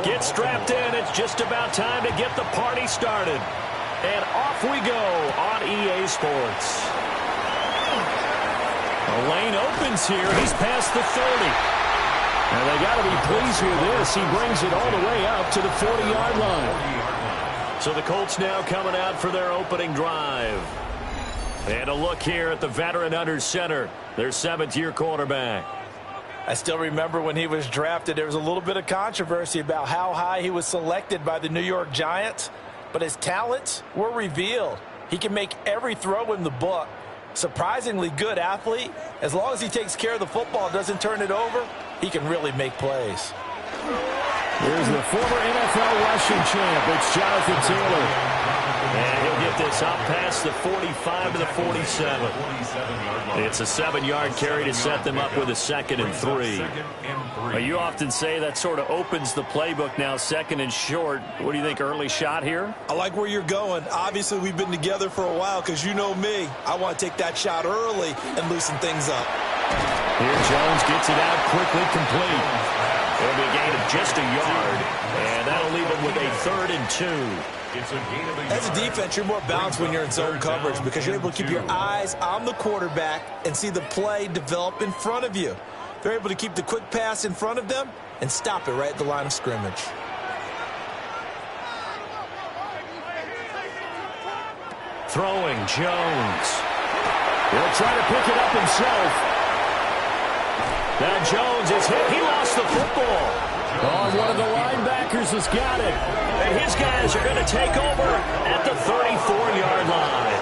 Get strapped in. It's just about time to get the party started. And off we go on EA Sports. The lane opens here. He's past the 30. And they got to be pleased with this. He brings it all the way up to the 40-yard line. So the Colts now coming out for their opening drive. And a look here at the veteran under center, their 7th-year quarterback. I still remember when he was drafted, there was a little bit of controversy about how high he was selected by the New York Giants, but his talents were revealed. He can make every throw in the book. Surprisingly good athlete. As long as he takes care of the football, doesn't turn it over, he can really make plays. Here's the former NFL rushing champ. It's Jonathan Taylor. And he'll get this up past the 45 to the 47. It's a 7-yard carry to set them up with a 2nd and 3. You often say that sort of opens the playbook now, 2nd and short. What do you think, early shot here? I like where you're going. Obviously, we've been together for a while because you know me. I want to take that shot early and loosen things up. Here Jones gets it out quickly, complete. It'll be a gain of just a yard, and that'll leave him with a 3rd and 2. As a defense, you're more balanced when you're in zone coverage because you're able to keep your eyes on the quarterback and see the play develop in front of you. They're able to keep the quick pass in front of them and stop it right at the line of scrimmage. Throwing Jones. He'll try to pick it up himself. Now Jones is hit. He lost the football. Oh, one of the linebackers has got it. And his guys are going to take over at the 34-yard line.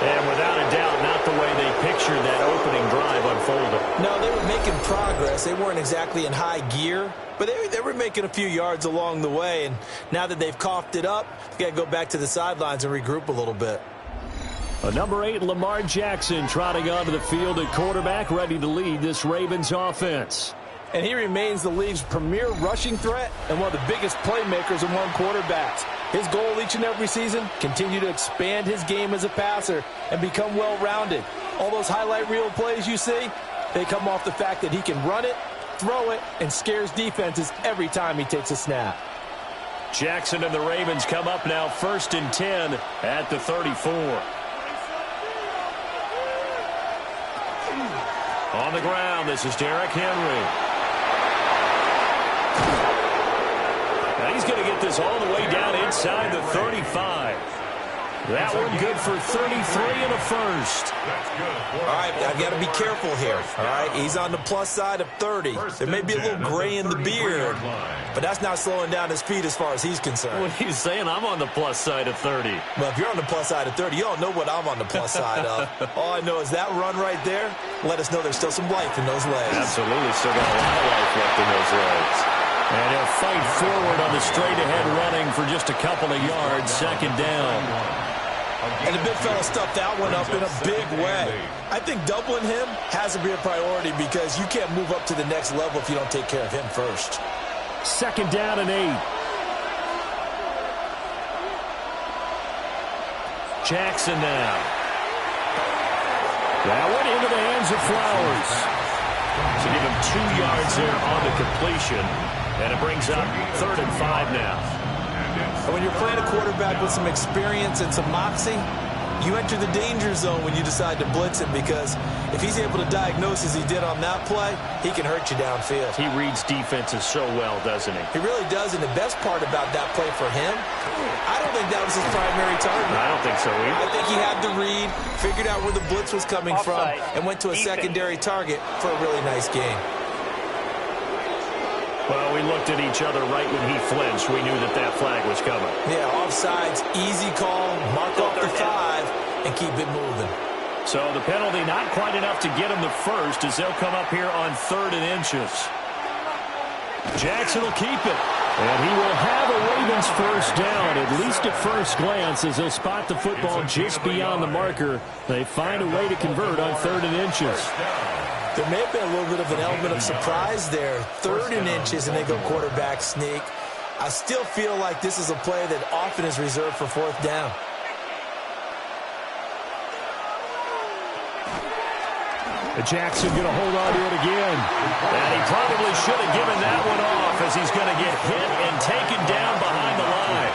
And without a doubt, not the way they pictured that opening drive unfolded. No, they were making progress. They weren't exactly in high gear, but they were making a few yards along the way. And now that they've coughed it up, they got to go back to the sidelines and regroup a little bit. Number 8, Lamar Jackson, trotting onto the field at quarterback, ready to lead this Ravens offense. And he remains the league's premier rushing threat and one of the biggest playmakers among quarterbacks. His goal each and every season, continue to expand his game as a passer and become well-rounded. All those highlight reel plays you see, they come off the fact that he can run it, throw it, and scares defenses every time he takes a snap. Jackson and the Ravens come up now 1st and 10 at the 34. On the ground, this is Derrick Henry. Now he's going to get this all the way down inside the 35. That one good for 33 and a first. All right, I've got to be careful here. All right, he's on the plus side of 30. There may be a little gray in the beard, but that's not slowing down his speed as far as he's concerned. What are you saying? I'm on the plus side of 30. Well, if you're on the plus side of 30, you don't know what I'm on the plus side of. All I know is that run right there, let us know there's still some life in those legs. Absolutely, still got a lot of life left in those legs. And he'll fight forward on the straight-ahead running for just a couple of yards, 2nd down. And the big fella stuffed that one up in a big way. I think doubling him has to be a priority because you can't move up to the next level if you don't take care of him first. 2nd down and 8. Jackson now. That went into the hands of Flowers. To give him 2 yards there on the completion. And it brings up 3rd and 5 now. When you're playing a quarterback with some experience and some moxie, you enter the danger zone when you decide to blitz him because if he's able to diagnose as he did on that play, he can hurt you downfield. He reads defenses so well, doesn't he? He really does, and the best part about that play for him, I don't think that was his primary target. I don't think so either. I think he had the read, figured out where the blitz was coming from, and went to a secondary target for a really nice game. Well, we looked at each other right when he flinched. We knew that that flag was coming. Yeah, offsides, easy call, mark off the 5, and keep it moving. So the penalty not quite enough to get him the first as they'll come up here on 3rd and inches. Jackson will keep it. And he will have a Ravens first down, at least at first glance, as they'll spot the football just beyond the marker. They find a way to convert on 3rd and inches. There may have been a little bit of an element of surprise there. 3rd and inches, and they go quarterback sneak. I still feel like this is a play that often is reserved for 4th down. Jackson going to hold on to it again. And he probably should have given that one off as he's going to get hit and taken down behind the line.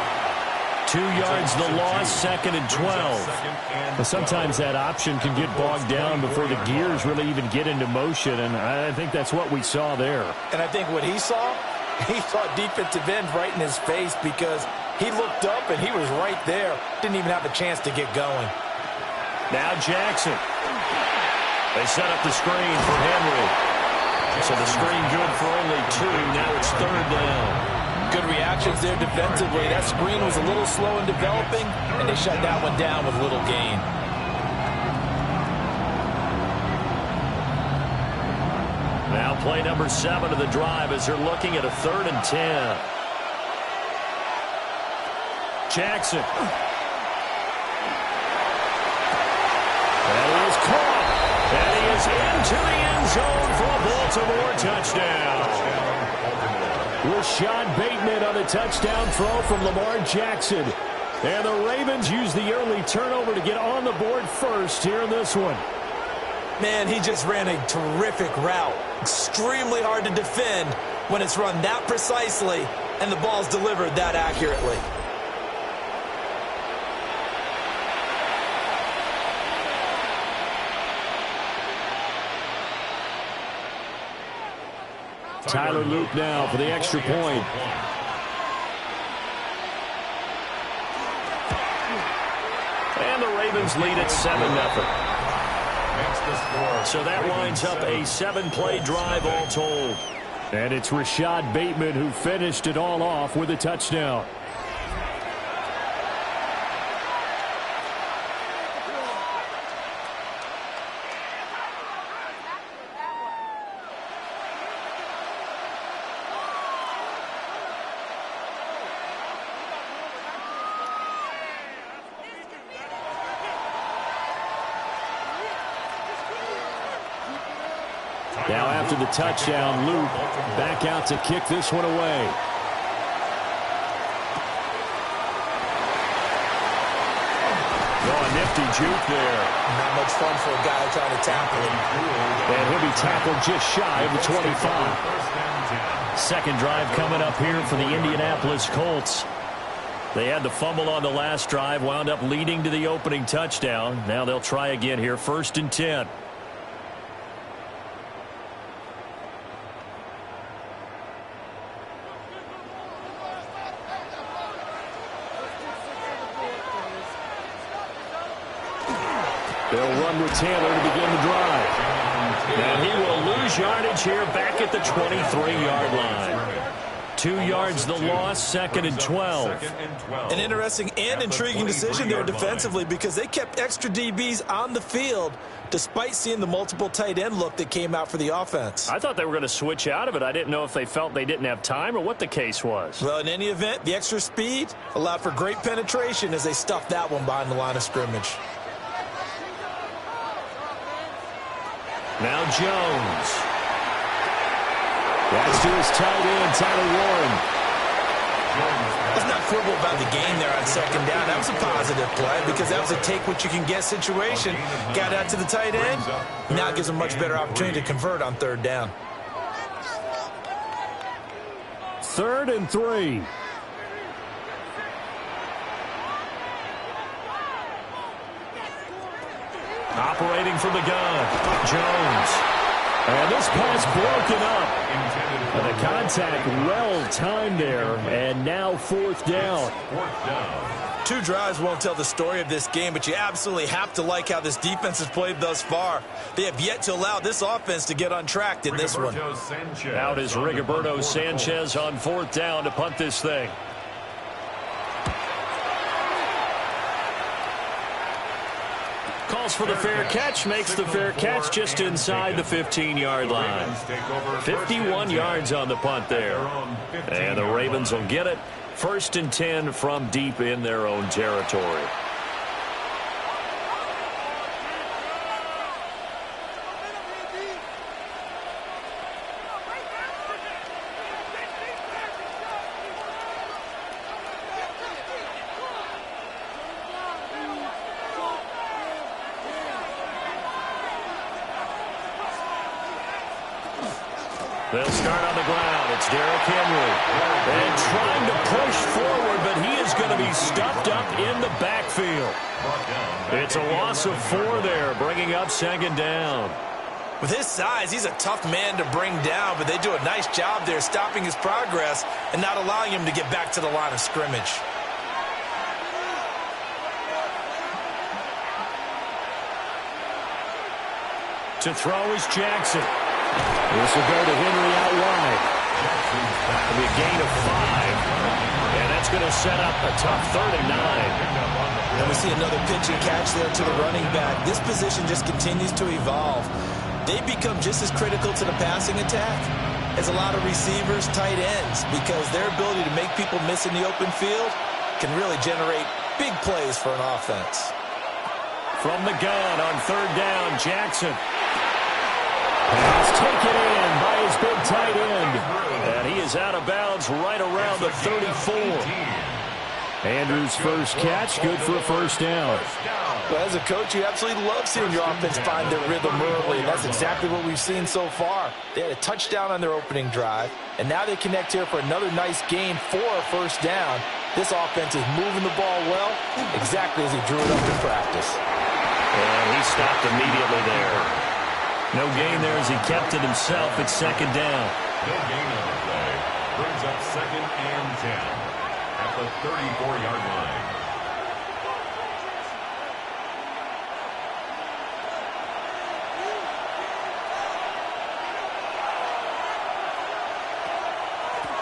2 yards the loss, 2nd and 12. But sometimes that option can get bogged down before the gears really even get into motion, and I think that's what we saw there. And I think what he saw defensive end right in his face because he looked up and he was right there. Didn't even have a chance to get going. Now Jackson. They set up the screen for Henry. So the screen good for only 2. Now it's 3rd down. Good reactions there defensively. That screen was a little slow in developing, and they shut that one down with little gain. Now play number 7 of the drive as they're looking at a 3rd and 10. Jackson. That is caught. And he is into the end zone for a Baltimore touchdown. Rashad Bateman on the touchdown throw from Lamar Jackson. And the Ravens use the early turnover to get on the board first here in this one. Man, he just ran a terrific route. Extremely hard to defend when it's run that precisely and the ball's delivered that accurately. Tyler Luke now for the extra point. And the Ravens lead at 7-0. So that winds up a 7-play drive all told. And it's Rashad Bateman who finished it all off with a touchdown. Now after the touchdown, Luke back out to kick this one away. Oh, a nifty juke there. Not much fun for a guy trying to tackle him. And he'll be tackled just shy of the 25. Second drive coming up here for the Indianapolis Colts. They had the fumble on the last drive, wound up leading to the opening touchdown. Now they'll try again here, 1st and 10. They'll run with Taylor to begin the drive. And he will lose yardage here back at the 23-yard line. 2 yards the loss, 2nd and 12. An interesting and intriguing decision there defensively because they kept extra DBs on the field despite seeing the multiple tight end look that came out for the offense. I thought they were going to switch out of it. I didn't know if they felt they didn't have time or what the case was. Well, in any event, the extra speed allowed for great penetration as they stuffed that one behind the line of scrimmage. Now Jones. That's to his tight end, Tyler Warren. Let's not quibble about the game there on 2nd down. That was a positive play because that was a take-what-you-can-get situation. Got out to the tight end. Now it gives them a much better opportunity to convert on 3rd down. 3rd and 3. Operating from the gun, Jones. And this pass broken up. And the contact well-timed there, and now 4th down. 2 drives won't tell the story of this game, but you absolutely have to like how this defense has played thus far. They have yet to allow this offense to get untracked in this one. Out is Rigoberto Sanchez on 4th down to punt this thing. Calls for the fair catch, makes the fair catch just inside the 15-yard line. 51 yards on the punt there. And the Ravens will get it. 1st and 10 from deep in their own territory. They'll start on the ground. It's Derrick Henry. And trying to push forward, but he is going to be stuffed up in the backfield. It's a loss of 4 there, bringing up second down. With his size, he's a tough man to bring down, but they do a nice job there stopping his progress and not allowing him to get back to the line of scrimmage. To throw is Jackson. This will go to Henry out wide. It'll be a gain of 5. And that's going to set up a tough 3rd and 9. And we see another pitch and catch there to the running back. This position just continues to evolve. They become just as critical to the passing attack as a lot of receivers, tight ends, because their ability to make people miss in the open field can really generate big plays for an offense. From the gun on 3rd down, Jackson. Pass taken in by his big tight end. And he is out of bounds right around the 34. Andrews' first catch, good for a 1st down. Well, as a coach, you absolutely love seeing your offense find their rhythm early, and that's exactly what we've seen so far. They had a touchdown on their opening drive, and now they connect here for another nice gain for a 1st down. This offense is moving the ball well, exactly as he drew it up in practice. And he stopped immediately there. No gain there as he kept it himself at 2nd down. No gain on the play. Brings up 2nd and 10 at the 34-yard line.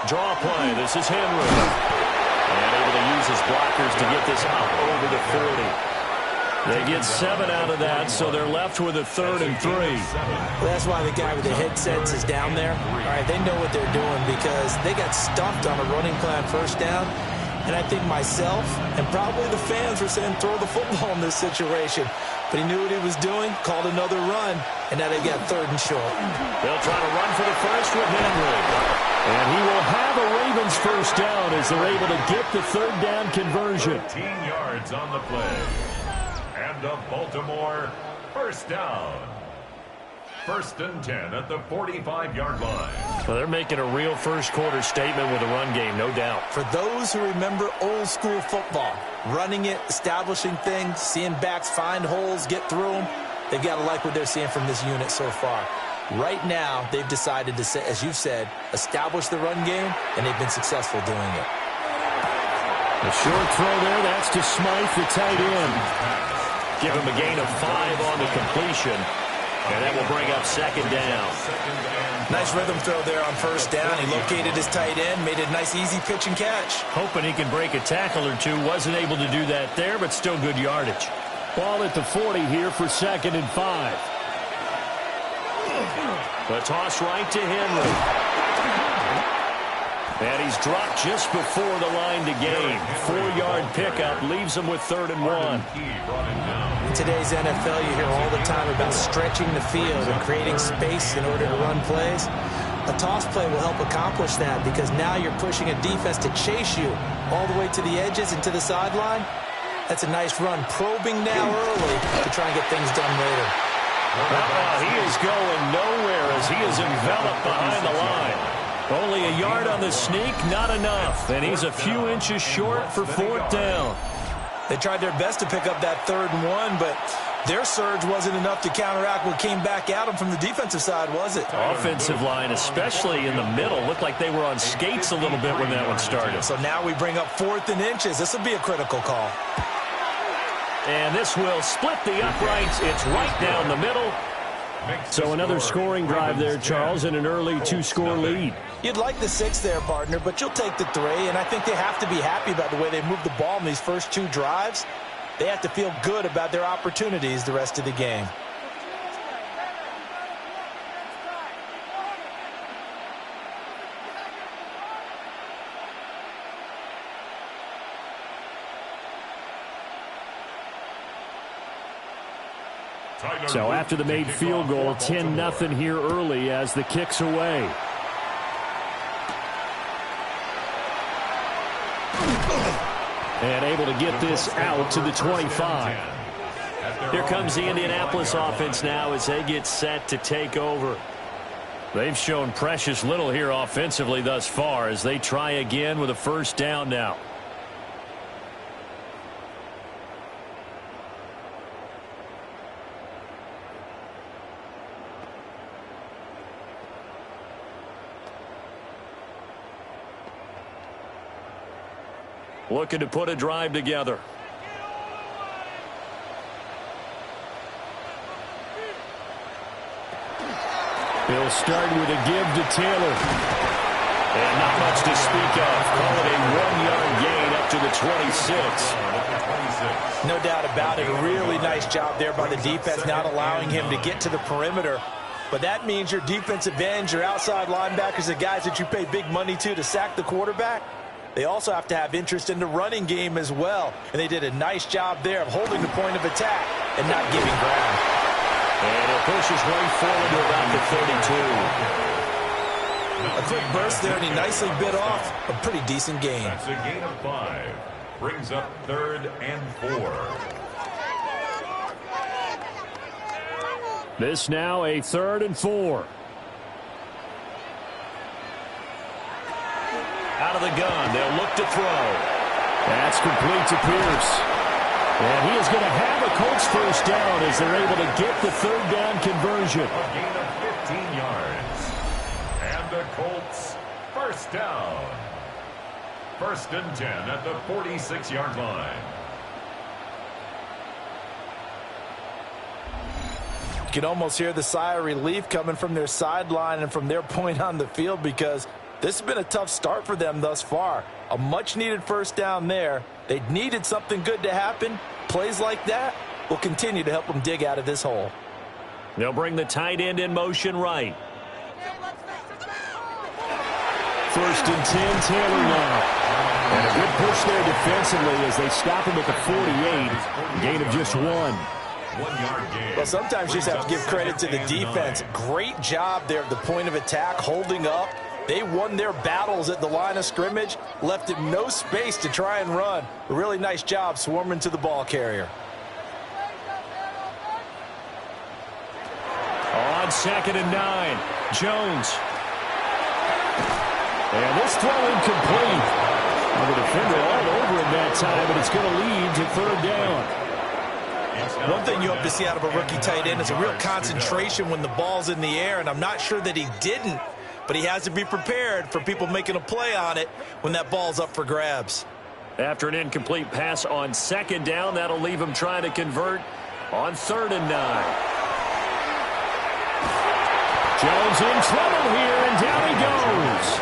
Draw play. This is Henry. And able to use his blockers to get this up over the 40. They get 7 out of that, so they're left with a 3rd and 3. Well, that's why the guy with the headsets is down there. All right, they know what they're doing because they got stumped on a running plan 1st down. And I think myself and probably the fans were saying throw the football in this situation. But he knew what he was doing, called another run, and now they got 3rd and short. They'll try to run for the first with Henry. And he will have a Ravens 1st down as they're able to get the 3rd down conversion. 13 yards on the play. And a Baltimore 1st down. 1st and 10 at the 45-yard line. Well, they're making a real first-quarter statement with a run game, no doubt. For those who remember old-school football, running it, establishing things, seeing backs find holes, get through them, they've got to like what they're seeing from this unit so far. Right now, they've decided to, as you've said, establish the run game, and they've been successful doing it. A short throw there, that's to Smythe, the tight end. Give him a gain of 5 on the completion, and that will bring up 2nd down. Nice rhythm throw there on 1st down. He located his tight end, made a nice easy pitch and catch. Hoping he can break a tackle or two. Wasn't able to do that there, but still good yardage. Ball at the 40 here for 2nd and 5. The toss right to Henry. And he's dropped just before the line to gain. 4-yard pickup leaves him with 3rd and 1. In today's NFL, you hear all the time about stretching the field and creating space in order to run plays. A toss play will help accomplish that because now you're pushing a defense to chase you all the way to the edges and to the sideline. That's a nice run, probing now early to try and get things done later. He is going nowhere as he is enveloped behind the line. Only a yard on the sneak, not enough. And he's a few inches short for 4th down. They tried their best to pick up that 3rd and 1, but their surge wasn't enough to counteract what came back at them from the defensive side, was it? Offensive line, especially in the middle, looked like they were on skates a little bit when that one started. So now we bring up 4th and inches. This will be a critical call. And this will split the uprights. It's right down the middle. So another scoring drive there, Charles, and an early 2-score lead. You'd like the 6 there, partner, but you'll take the 3, and I think they have to be happy about the way they moved the ball in these first 2 drives. They have to feel good about their opportunities the rest of the game. So after the made field goal, 10-0 here early as the kick's away. And able to get this out to the 25. Here comes the Indianapolis offense now as they get set to take over. They've shown precious little here offensively thus far as they try again with a first down now. Looking to put a drive together. He'll start with a give to Taylor. And not much to speak of. Call it a 1-yard gain up to the 26. No doubt about it. A really nice job there by the defense, not allowing him to get to the perimeter. But that means your defensive ends, your outside linebackers, the guys that you pay big money to sack the quarterback, they also have to have interest in the running game as well. And they did a nice job there of holding the point of attack and not giving ground. And it pushes way forward to about the 32. A quick burst there, and he nicely bit off a pretty decent gain. That's a gain of 5. Brings up 3rd and 4. This now a 3rd and 4. Out of the gun, they'll look to throw. That's complete to Pierce. And he is going to have a Colts first down as they're able to get the 3rd down conversion. A gain of 15 yards. And the Colts first down. 1st and 10 at the 46-yard line. You can almost hear the sigh of relief coming from their sideline and from their point on the field, because this has been a tough start for them thus far. A much-needed first down there. They needed something good to happen. Plays like that will continue to help them dig out of this hole. They'll bring the tight end in motion right. 1st and 10, Taylor now. And a good push there defensively as they stop him at the 48. Gain of just 1. 1-yard gain. Well, sometimes you just have to give credit to the defense. Great job there at the point of attack, holding up. They won their battles at the line of scrimmage, left him no space to try and run. A really nice job swarming to the ball carrier. On 2nd and 9, Jones. And this throw incomplete. Well, the defender all over him that time, but it's going to lead to 3rd down. One thing you hope to see out of a rookie tight end is a real concentration when the ball's in the air, and I'm not sure that he didn't. But he has to be prepared for people making a play on it when that ball's up for grabs. After an incomplete pass on 2nd down, that'll leave him trying to convert on 3rd and 9. Jones in trouble here, and down he goes.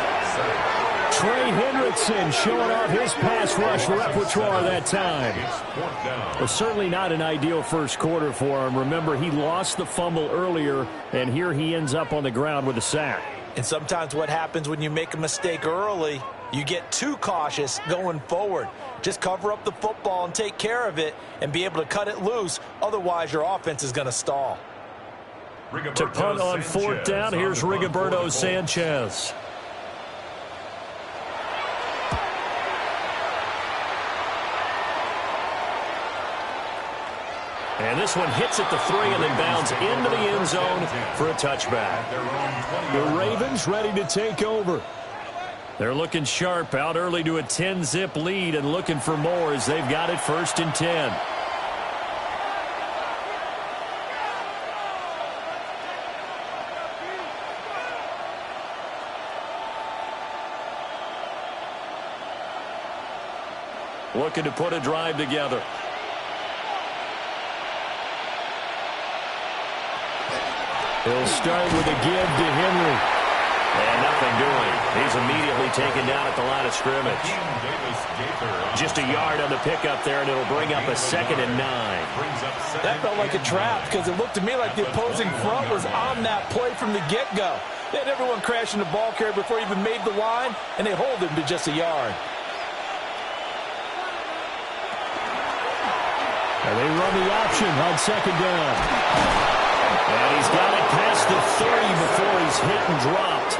Trey Hendrickson showing off his pass rush repertoire that time. Well, certainly not an ideal first quarter for him. Remember, he lost the fumble earlier, and here he ends up on the ground with a sack. And sometimes what happens when you make a mistake early, you get too cautious going forward. Just cover up the football and take care of it and be able to cut it loose. Otherwise, your offense is going to stall. To punt on 4th down, here's Rigoberto Sanchez. And this one hits at the 3 and then bounds into the end zone for a touchback. The Ravens ready to take over. They're looking sharp, out early to a 10-zip lead and looking for more as they've got it 1st and 10. Looking to put a drive together. He'll start with a give to Henry. And nothing doing. He's immediately taken down at the line of scrimmage. Just a yard on the pickup there, and it'll bring up a 2nd and 9. That felt like a trap because it looked to me like the opposing front was on that play from the get-go. They had everyone crashing the ball carrier before he even made the line, and they hold him to just a yard. And they run the option on 2nd down. And he's got it past the 30 before he's hit and dropped.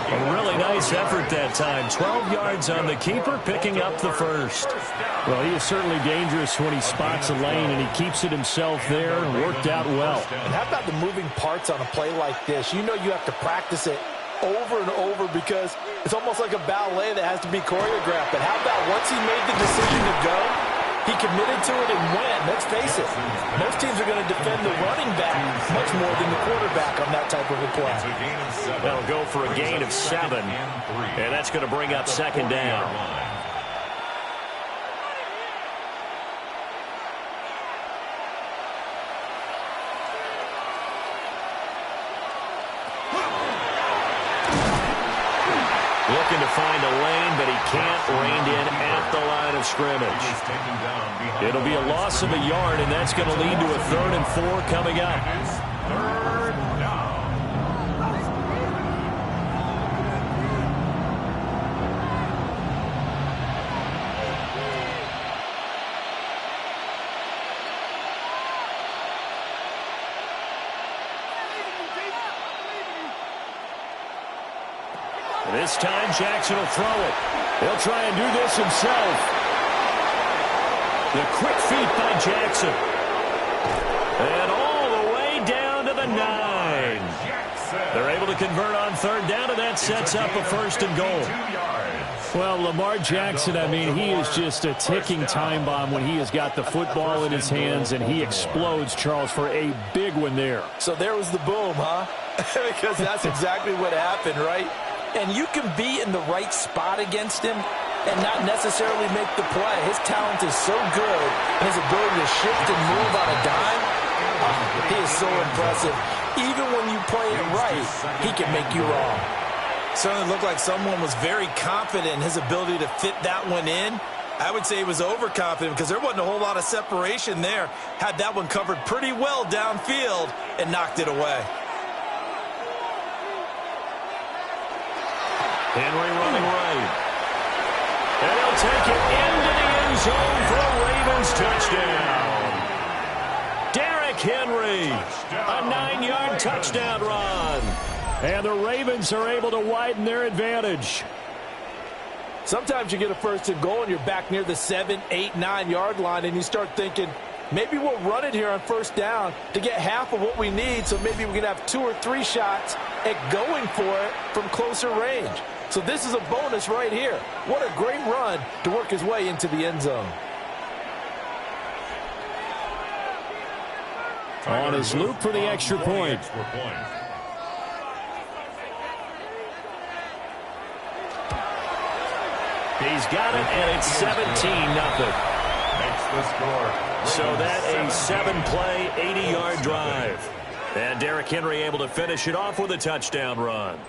A really nice effort that time. 12 yards on the keeper, picking up the first. Well, he is certainly dangerous when he spots a lane, and he keeps it himself there. Worked out well. And how about the moving parts on a play like this? You know you have to practice it over and over because it's almost like a ballet that has to be choreographed. But how about once he made the decision to go, he committed to it and went. Let's face it, most teams are going to defend the running back much more than the quarterback on that type of a play. That'll go for a gain of 7, and that's going to bring up second down. Looking to find a lane, but he can't rein in at the line of scrimmage. It'll be a loss of a yard, and that's going to lead to a 3rd and 4 coming up. Third down. This time, Jackson will throw it. He'll try and do this himself. The quick feet by Jackson. And all the way down to the 9. They're able to convert on 3rd down, and that sets up a 1st and goal. Well, Lamar Jackson, I mean, he is just a ticking time bomb when he has got the football in his hands, and he explodes, Charles, for a big one there. So there was the boom, huh? Because that's exactly what happened, right? And you can be in the right spot against him and not necessarily make the play. His talent is so good, and his ability to shift and move on a dime, he is so impressive. Even when you play it right, he can make you wrong. Certainly looked like someone was very confident in his ability to fit that one in. I would say he was overconfident because there wasn't a whole lot of separation there. Had that one covered pretty well downfield and knocked it away. Henry running right. And he'll take it into the end zone for a Ravens touchdown. Derrick Henry, a 9-yard touchdown run. And the Ravens are able to widen their advantage. Sometimes you get a 1st and goal and you're back near the 7, 8, 9-yard line, and you start thinking, maybe we'll run it here on 1st down to get half of what we need, so maybe we can have 2 or 3 shots at going for it from closer range. So this is a bonus right here. What a great run to work his way into the end zone. On his loop for the extra point. He's got it, and it's 17-0. Makes the score. So that a 7-play, 80-yard drive. And Derrick Henry able to finish it off with a touchdown run.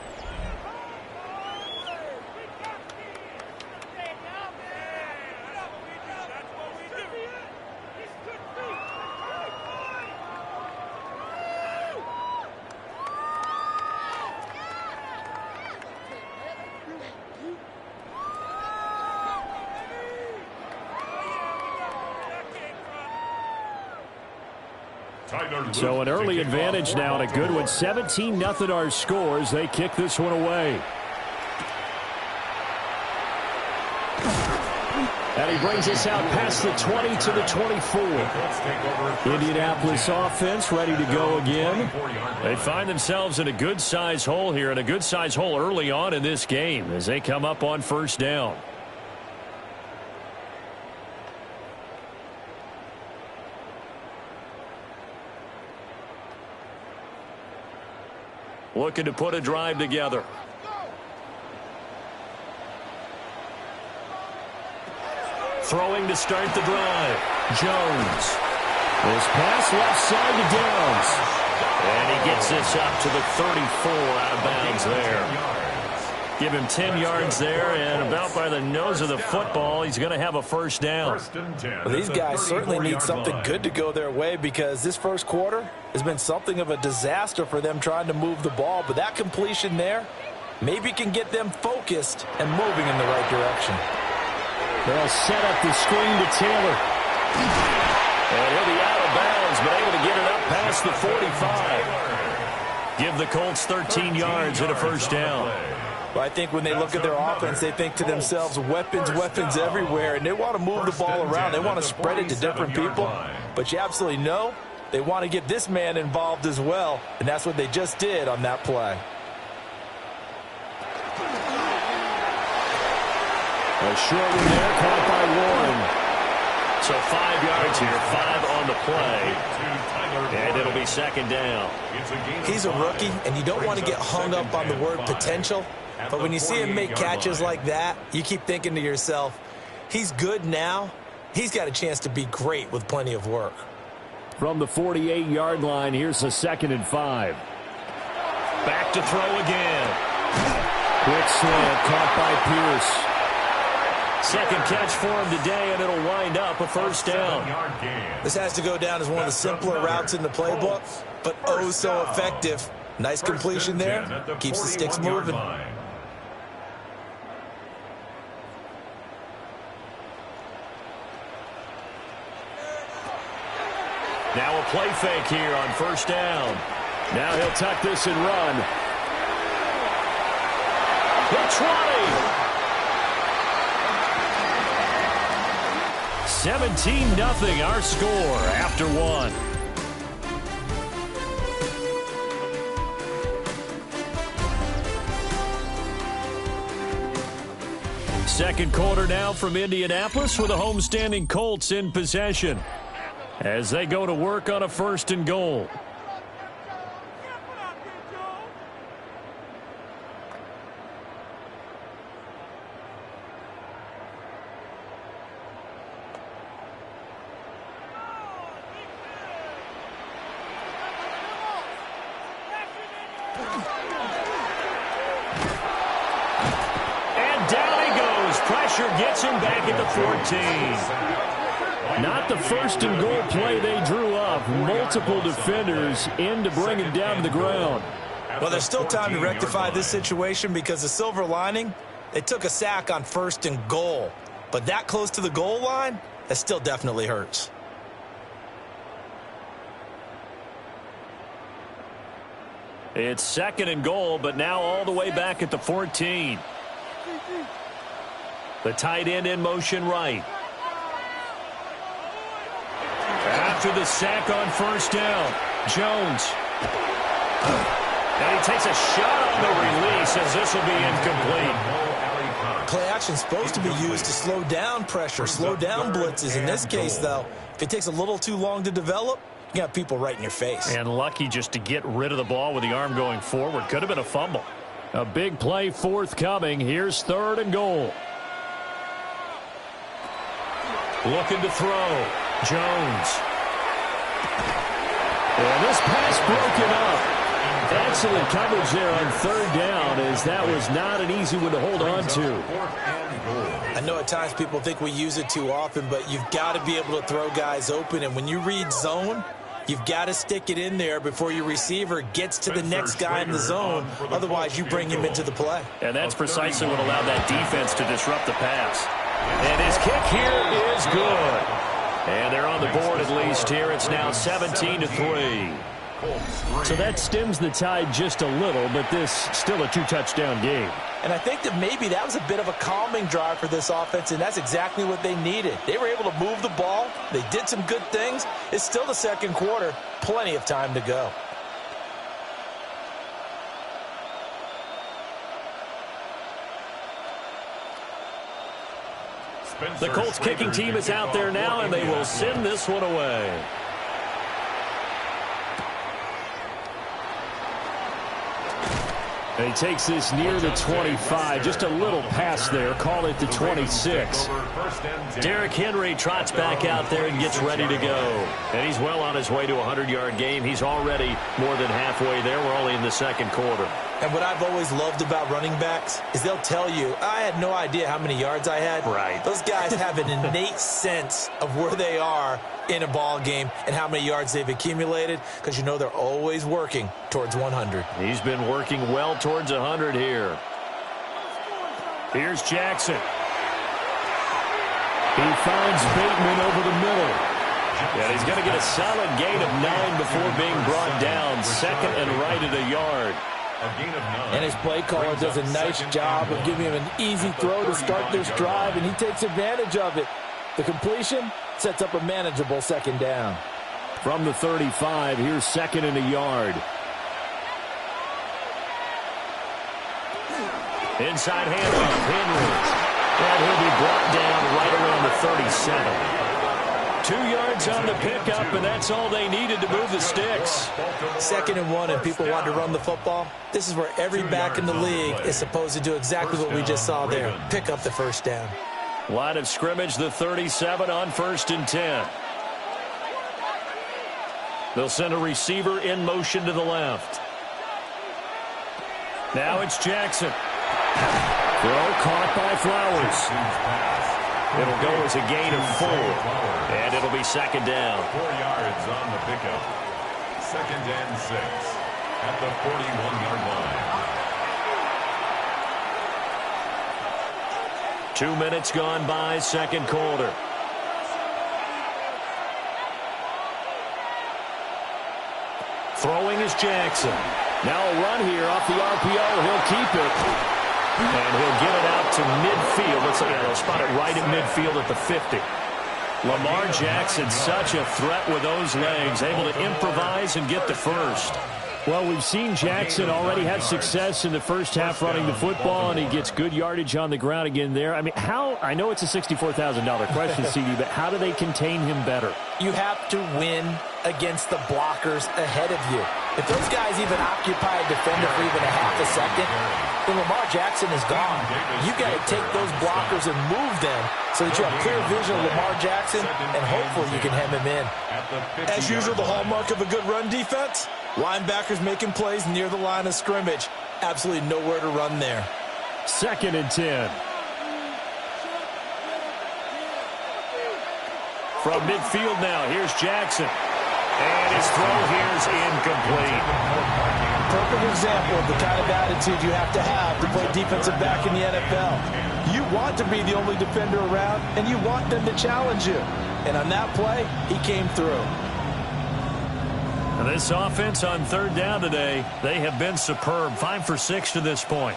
So an early advantage now and a good one. 17-0 our scores. They kick this one away. And he brings us out past the 20 to the 24. Indianapolis offense ready to go again. They find themselves in a good-size hole here, and a good-size hole early on in this game as they come up on 1st down. Looking to put a drive together. Throwing to start the drive. Jones. This pass left side to Downs. And he gets this up to the 34 out of bounds there. Give him 10 yards there, and about by the nose of the football, he's going to have a 1st down. Well, these guys certainly need something good to go their way because this first quarter has been something of a disaster for them trying to move the ball. But that completion there maybe can get them focused and moving in the right direction. They'll set up the screen to Taylor. And he'll be out of bounds, but able to get it up past the 45. Give the Colts 13 yards and a 1st down. Well, I think when they look at their offense, they think to themselves, weapons, weapons everywhere, and they want to move the ball around. They want to spread it to different people. But you absolutely know they want to get this man involved as well, and that's what they just did on that play. A short one there, caught by Warren. So 5 yards here, 5 on the play, and it'll be second down. He's a rookie, and you don't want to get hung up on the word potential. But when you see him make catches like that, you keep thinking to yourself, he's good now. He's got a chance to be great with plenty of work. From the 48-yard line, here's a 2nd and 5. Back to throw again. Quick slant, caught by Pierce. Second catch for him today, and it'll wind up a first down. This has to go down as one of the simpler routes in the playbook, but oh so effective. Nice completion there. Keeps the sticks moving. Now a play fake here on first down. Now he'll tuck this and run. The 20. 17-0 our score after one. Second quarter now from Indianapolis with the homestanding Colts in possession as they go to work on a 1st and goal. Gets him back at the 14. Not the 1st and goal play they drew up. Multiple defenders in to bring him down to the ground. Well, there's still time to rectify this situation because the silver lining, they took a sack on 1st and goal. But that close to the goal line, that still definitely hurts. It's 2nd and goal, but now all the way back at the 14. The tight end in motion right. After the sack on first down, Jones. And he takes a shot on the release as this will be incomplete. Play action supposed to be used to slow down pressure, slow down blitzes. In this case, though, if it takes a little too long to develop, you got people right in your face. And lucky just to get rid of the ball with the arm going forward. Could have been a fumble. A big play forthcoming. Here's 3rd and goal. Looking to throw. Jones. And this pass broken up. Excellent coverage there on 3rd down, as that was not an easy one to hold on to. I know at times people think we use it too often, but you've got to be able to throw guys open. And when you read zone, you've got to stick it in there before your receiver gets to the next guy in the zone. Otherwise, you bring him into the play. And that's precisely what allowed that defense to disrupt the pass. And his kick here is good. And they're on the board at least here. It's now 17-3. So that stems the tide just a little, but this still a 2-touchdown game. And I think that maybe that was a bit of a calming drive for this offense, and that's exactly what they needed. They were able to move the ball. They did some good things. It's still the second quarter. Plenty of time to go. The Colts kicking team is out there now, and they will send this one away. And he takes this near the 25. Just a little pass there. Call it the 26. Derrick Henry trots back out there and gets ready to go. And he's well on his way to a 100-yard game. He's already more than halfway there. We're only in the second quarter. And what I've always loved about running backs is they'll tell you, I had no idea how many yards I had. Right. Those guys have an innate sense of where they are in a ball game and how many yards they've accumulated, because you know they're always working towards 100. He's been working well towards 100 here. Here's Jackson. He finds Bateman over the middle. And he's going to get a solid gain of 9 before being brought down. Second and right at a yard. A gain of 9. And his play caller does a nice job of giving him an easy throw to start this drive, and he takes advantage of it. The completion sets up a manageable second down. From the 35, here's second and a yard. Inside handoff, Henry. And he'll be brought down right around the 37. 2 yards on the pickup, and that's all they needed to move the sticks. 2nd and 1, and people want to run the football. This is where every back in the league is supposed to do exactly what we just saw there. Pick up the first down. Line of scrimmage, the 37 on 1st and 10. They'll send a receiver in motion to the left. Now it's Jackson. Throw caught by Flowers. It'll go as a gain of 4, and it'll be second down. 4 yards on the pickup. 2nd and 6 at the 41-yard line. 2 minutes gone by, second quarter. Throwing is Jackson. Now a run here off the RPO. He'll keep it. And he'll get it out to midfield. Looks like they'll spot it right at midfield at the 50. Lamar Jackson, such a threat with those legs, able to improvise and get the first. Well, we've seen Jackson already have success in the first half running the football, and he gets good yardage on the ground again there. I mean, I know it's a $64,000 question, CD, but how do they contain him better? You have to win against the blockers ahead of you. If those guys even occupy a defender for even a half a second, then Lamar Jackson is gone. You got to take those blockers and move them so that you have clear vision of Lamar Jackson, and hopefully you can hem him in. As usual, the hallmark of a good run defense, linebackers making plays near the line of scrimmage. Absolutely nowhere to run there. 2nd and 10. From midfield now, here's Jackson. And his throw here is incomplete. Perfect example of the kind of attitude you have to play defensive back in the NFL. You want to be the only defender around, and you want them to challenge you. And on that play, he came through. And this offense on 3rd down today, they have been superb. 5 for 6 to this point.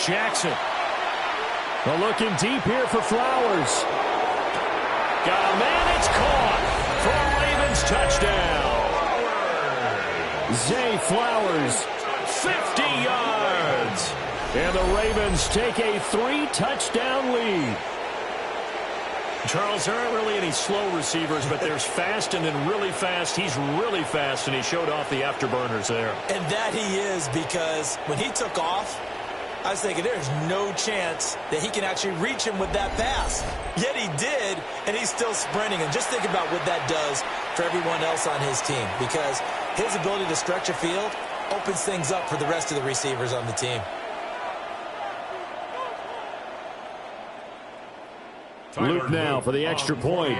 Jackson. Well, looking deep here for Flowers. Got a man, it's caught for a Ravens touchdown. Zay Flowers, 50 yards. And the Ravens take a 3-touchdown lead. Charles, there aren't really any slow receivers, but there's fast and then really fast. He's really fast, and he showed off the afterburners there. And that he is, because when he took off, I was thinking there's no chance that he can actually reach him with that pass. Yet he did, and he's still sprinting. And just think about what that does for everyone else on his team, because his ability to stretch a field opens things up for the rest of the receivers on the team. Luke now for the extra point.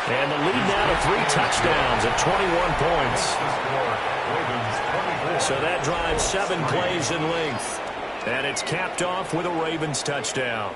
And the lead now to 3 touchdowns at 21 points. So that drives 7 plays in length. And it's capped off with a Ravens touchdown.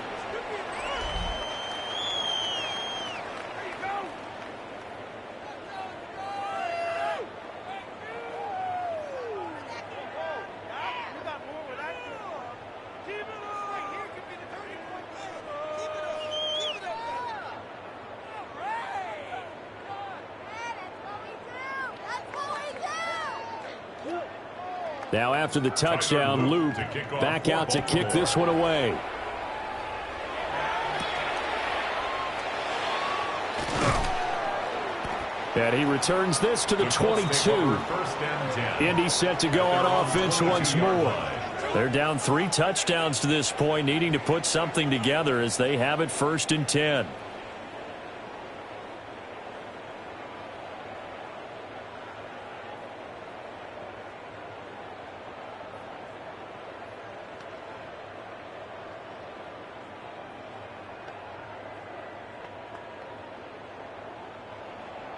Now after the touchdown, Luke back out to kick this one away. And he returns this to the 22. Indy set to go on offense once more. They're down 3 touchdowns to this point, needing to put something together as they have it 1st and 10.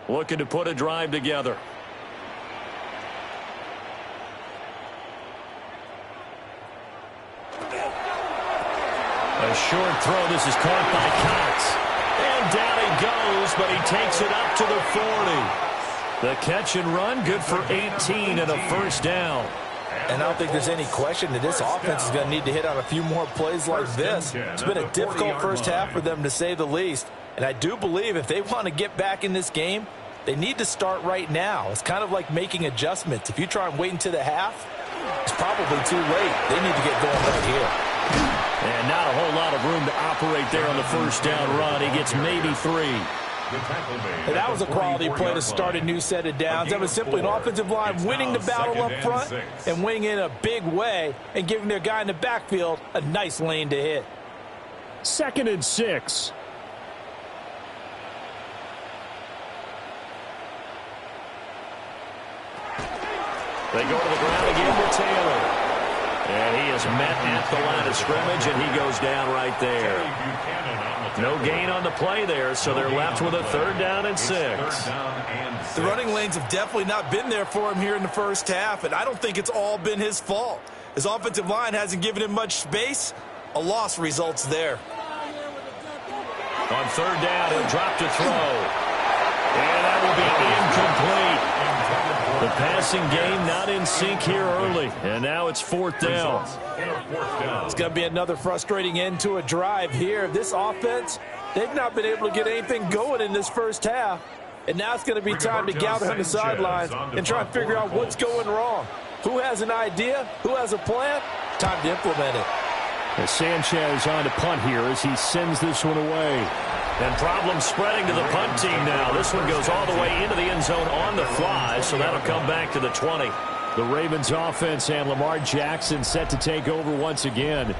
Looking to put a drive together. A short throw. This is caught by Cox. And down he goes, but he takes it up to the 40. The catch and run, good for 18 and a first down. And I don't think there's any question that this offense is going to need to hit on a few more plays like this. It's been a difficult first half for them, to say the least. And I do believe if they want to get back in this game, they need to start right now. It's kind of like making adjustments. If you try and wait until the half, it's probably too late. They need to get going right here. And not a whole lot of room to operate there on the first down run. He gets maybe 3. And that was a quality play to start a new set of downs. That was simply an offensive line winning the battle up front and winning in a big way and giving their guy in the backfield a nice lane to hit. 2nd and 6. They go to the ground again with Taylor. And he is met at the line of scrimmage, and he goes down right there. No gain on the play there, so they're left with a 3rd down and 6. The running lanes have definitely not been there for him here in the first half, and I don't think it's all been his fault. His offensive line hasn't given him much space. A loss results there. On 3rd down, he'll drop to throw. And that will be incomplete. The passing game not in sync here early, and now it's 4th down. It's going to be another frustrating end to a drive here. This offense, they've not been able to get anything going in this first half, and now it's going to be time to gather on the sidelines and try and figure out what's going wrong. Who has an idea? Who has a plan? Time to implement it. As Sanchez on to punt here as he sends this one away. And problems spreading to the punt team now. This one goes all the way into the end zone on the fly, so that'll come back to the 20. The Ravens offense and Lamar Jackson set to take over once again.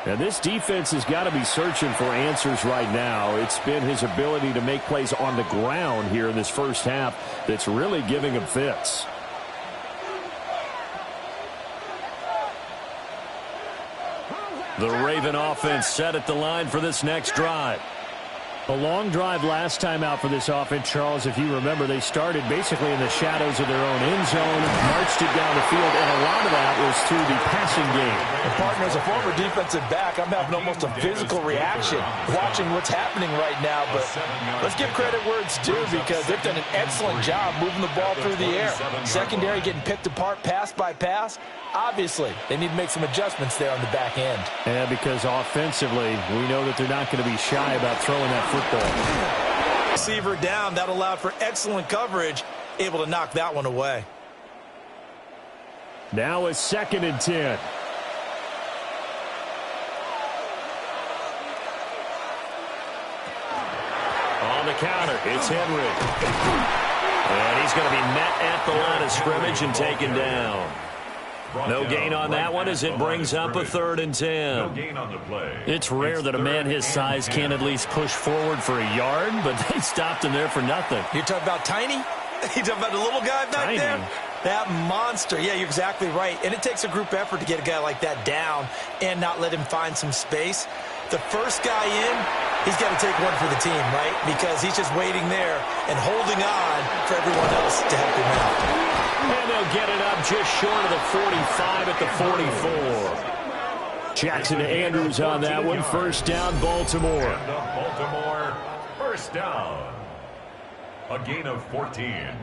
Now this defense has got to be searching for answers right now. It's been his ability to make plays on the ground here in this first half that's really giving him fits. The Raven offense set at the line for this next drive. A long drive last time out for this offense, Charles. If you remember, they started basically in the shadows of their own end zone, marched it down the field, and a lot of that was through the passing game. And partner, as a former defensive back, I'm having almost a physical reaction watching what's happening right now. But let's give credit where it's due, because they've done an excellent job moving the ball through the air. Secondary getting picked apart pass by pass. Obviously, they need to make some adjustments there on the back end. And because offensively, we know that they're not going to be shy about throwing that football. Receiver down, that allowed for excellent coverage, able to knock that one away. Now it's 2nd and 10. On the counter, it's Henry. And he's going to be met at the line of scrimmage and taken down. No gain on that one as it brings up a 3rd and 10. It's rare that a man his size can at least push forward for a yard, but they stopped him there for nothing. You're talking about Tiny? You're talking about the little guy back there? That monster. Yeah, you're exactly right. And it takes a group effort to get a guy like that down and not let him find some space. The first guy in, he's got to take one for the team, right? Because he's just waiting there and holding on for everyone else to help him out. And they'll get it up just short of the 45 at the 44. Jackson to Andrews on that one. 1st down, Baltimore. And the Baltimore 1st down. A gain of 14.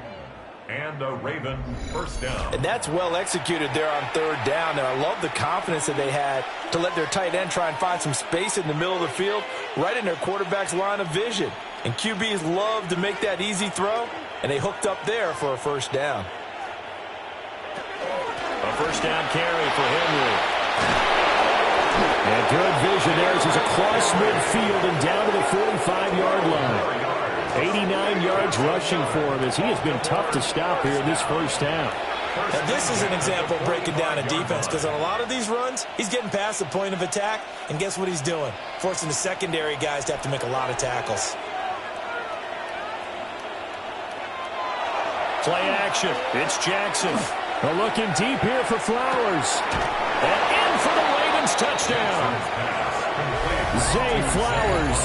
And a Raven 1st down. And that's well executed there on 3rd down. And I love the confidence that they had to let their tight end try and find some space in the middle of the field, right in their quarterback's line of vision. And QBs love to make that easy throw, and they hooked up there for a 1st down. A 1st down carry for Henry. And good vision there as he's across midfield and down to the 45-yard line. 89 yards rushing for him as he has been tough to stop here in this first half. Now this is an example of breaking down a defense, because on a lot of these runs, he's getting past the point of attack, and guess what he's doing? Forcing the secondary guys to have to make a lot of tackles. Play action. It's Jackson. They're looking deep here for Flowers. And in for the Ravens touchdown. Zay Flowers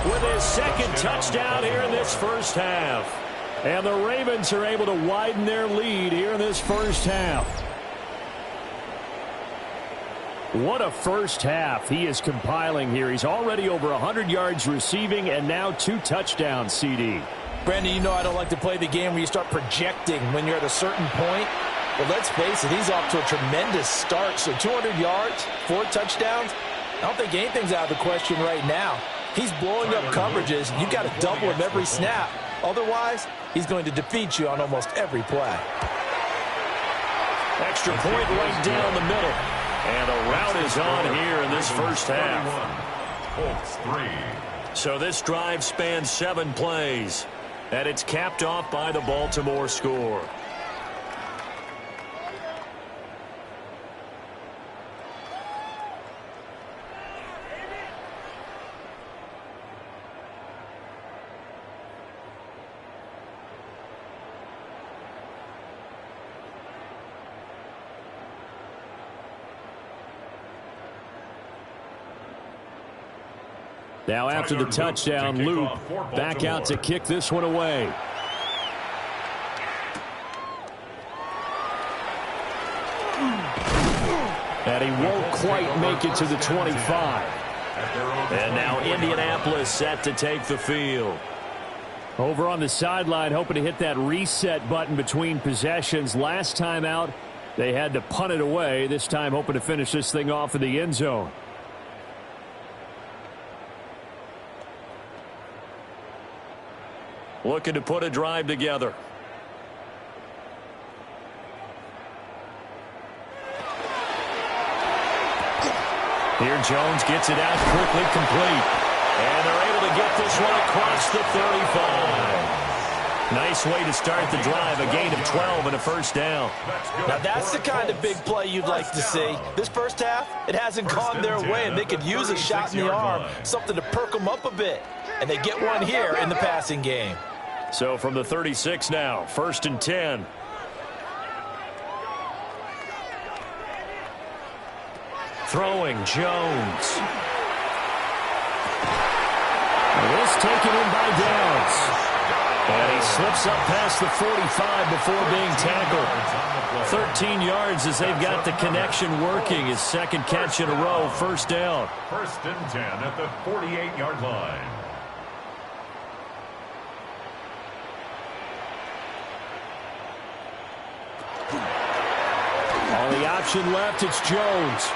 with his 2nd touchdown here in this first half. And the Ravens are able to widen their lead here in this first half. What a first half he is compiling here. He's already over 100 yards receiving and now 2 touchdowns, CD. Brandon, you know I don't like to play the game where you start projecting when you're at a certain point. But let's face it, he's off to a tremendous start. So 200 yards, 4 touchdowns. I don't think anything's out of the question right now. He's blowing up coverages. You've got to double him every snap. Otherwise, he's going to defeat you on almost every play. Extra point right down the middle. And a rout is on here in this first half. Colts 3. So this drive spans 7 plays. And it's capped off by the Baltimore score. Now after the touchdown, Luke back out to kick this one away. And he won't quite make it to the 25. And now Indianapolis set to take the field. Over on the sideline, hoping to hit that reset button between possessions. Last time out, they had to punt it away. This time hoping to finish this thing off in the end zone. Looking to put a drive together. Here Jones gets it out quickly, complete. And they're able to get this one across the 35. Nice way to start the drive. A gain of 12 and a first down. Now that's the kind of big play you'd like to see. This first half, it hasn't gone their way, and they could use a shot in the arm, something to perk them up a bit. And they get one here in the passing game. So from the 36 now, 1st and 10. Throwing Jones. This taken in by Downs. And he slips up past the 45 before being tackled. 13 yards as they've got the connection working. His second catch in a row, first down. 1st and 10 at the 48-yard line. On the option left, it's Jones.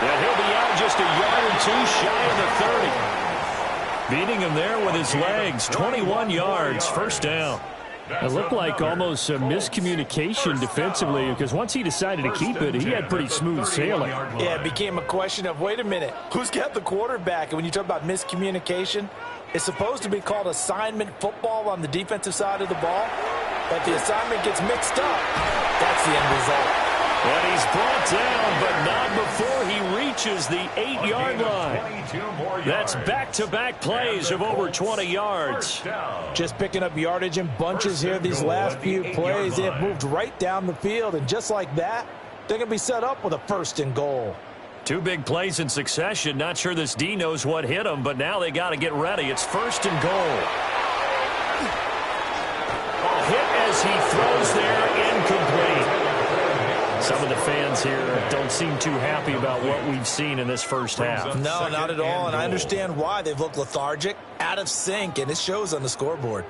And he'll be out just a yard or 2 shy of the 30. Beating him there with his legs. 21 yards, first down. It looked like almost a miscommunication defensively because once he decided to keep it, he had pretty smooth sailing. Yeah, it became a question of, wait a minute, who's got the quarterback? And when you talk about miscommunication, it's supposed to be called assignment football on the defensive side of the ball. But the assignment gets mixed up. That's the end result. And he's brought down, but not before he reaches the 8-yard line. That's back-to-back plays of over 20 yards. Just picking up yardage in bunches here these last few plays. They have moved right down the field, and just like that, they're going to be set up with a 1st and goal. 2 big plays in succession. Not sure this D knows what hit him, but now they got to get ready. It's 1st and goal. A hit as he throws there, incomplete. Some of the fans here don't seem too happy about what we've seen in this first half. No, not at all, and I understand why. They've looked lethargic, out of sync, and it shows on the scoreboard.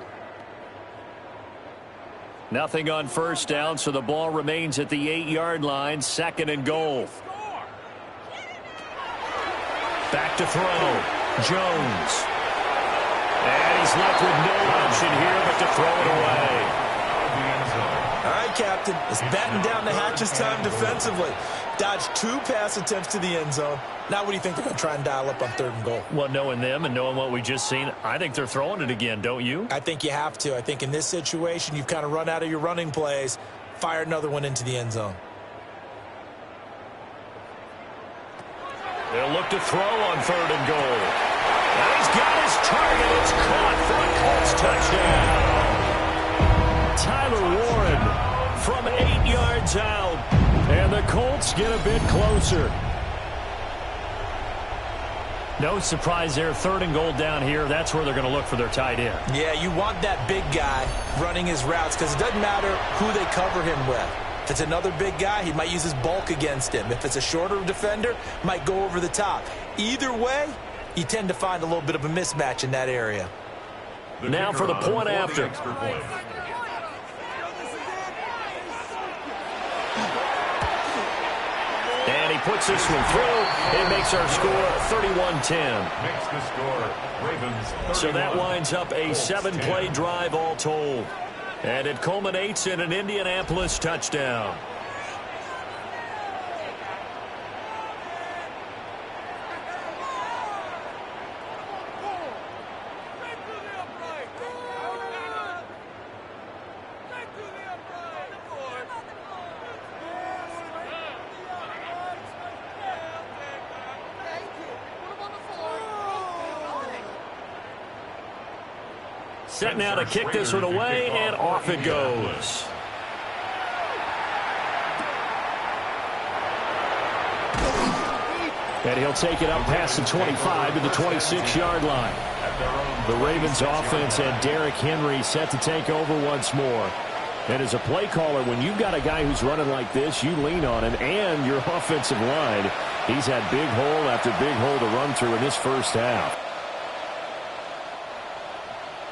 Nothing on first down, so the ball remains at the 8-yard line, 2nd and goal. Back to throw. Jones. And he's left with no option here but to throw it away. All right, Captain. It's batten down the hatches time defensively. Dodged 2 pass attempts to the end zone. Now what do you think they're going to try and dial up on 3rd and goal? Well, knowing them and knowing what we just seen, I think they're throwing it again, don't you? I think you have to. I think in this situation, you've kind of run out of your running plays. Fire another one into the end zone. They'll look to throw on 3rd and goal. And he's got his target. It's caught for a Colts touchdown. Tyler Warren from 8 yards out. And the Colts get a bit closer. No surprise there. 3rd and goal down here. That's where they're going to look for their tight end. Yeah, you want that big guy running his routes because it doesn't matter who they cover him with. If it's another big guy, he might use his bulk against him. If it's a shorter defender, might go over the top. Either way, you tend to find a little bit of a mismatch in that area. Now for the point after. And he puts this one through. It makes our score 31-10. Makes the score Ravens 31. So that winds up a 7-play drive all told. And it culminates in an Indianapolis touchdown. Set now to kick this one away, and off it goes. And he'll take it up past the 25 to the 26-yard line. The Ravens offense and Derrick Henry set to take over once more. And as a play caller, when you've got a guy who's running like this, you lean on him and your offensive line. He's had big hole after big hole to run through in this first half.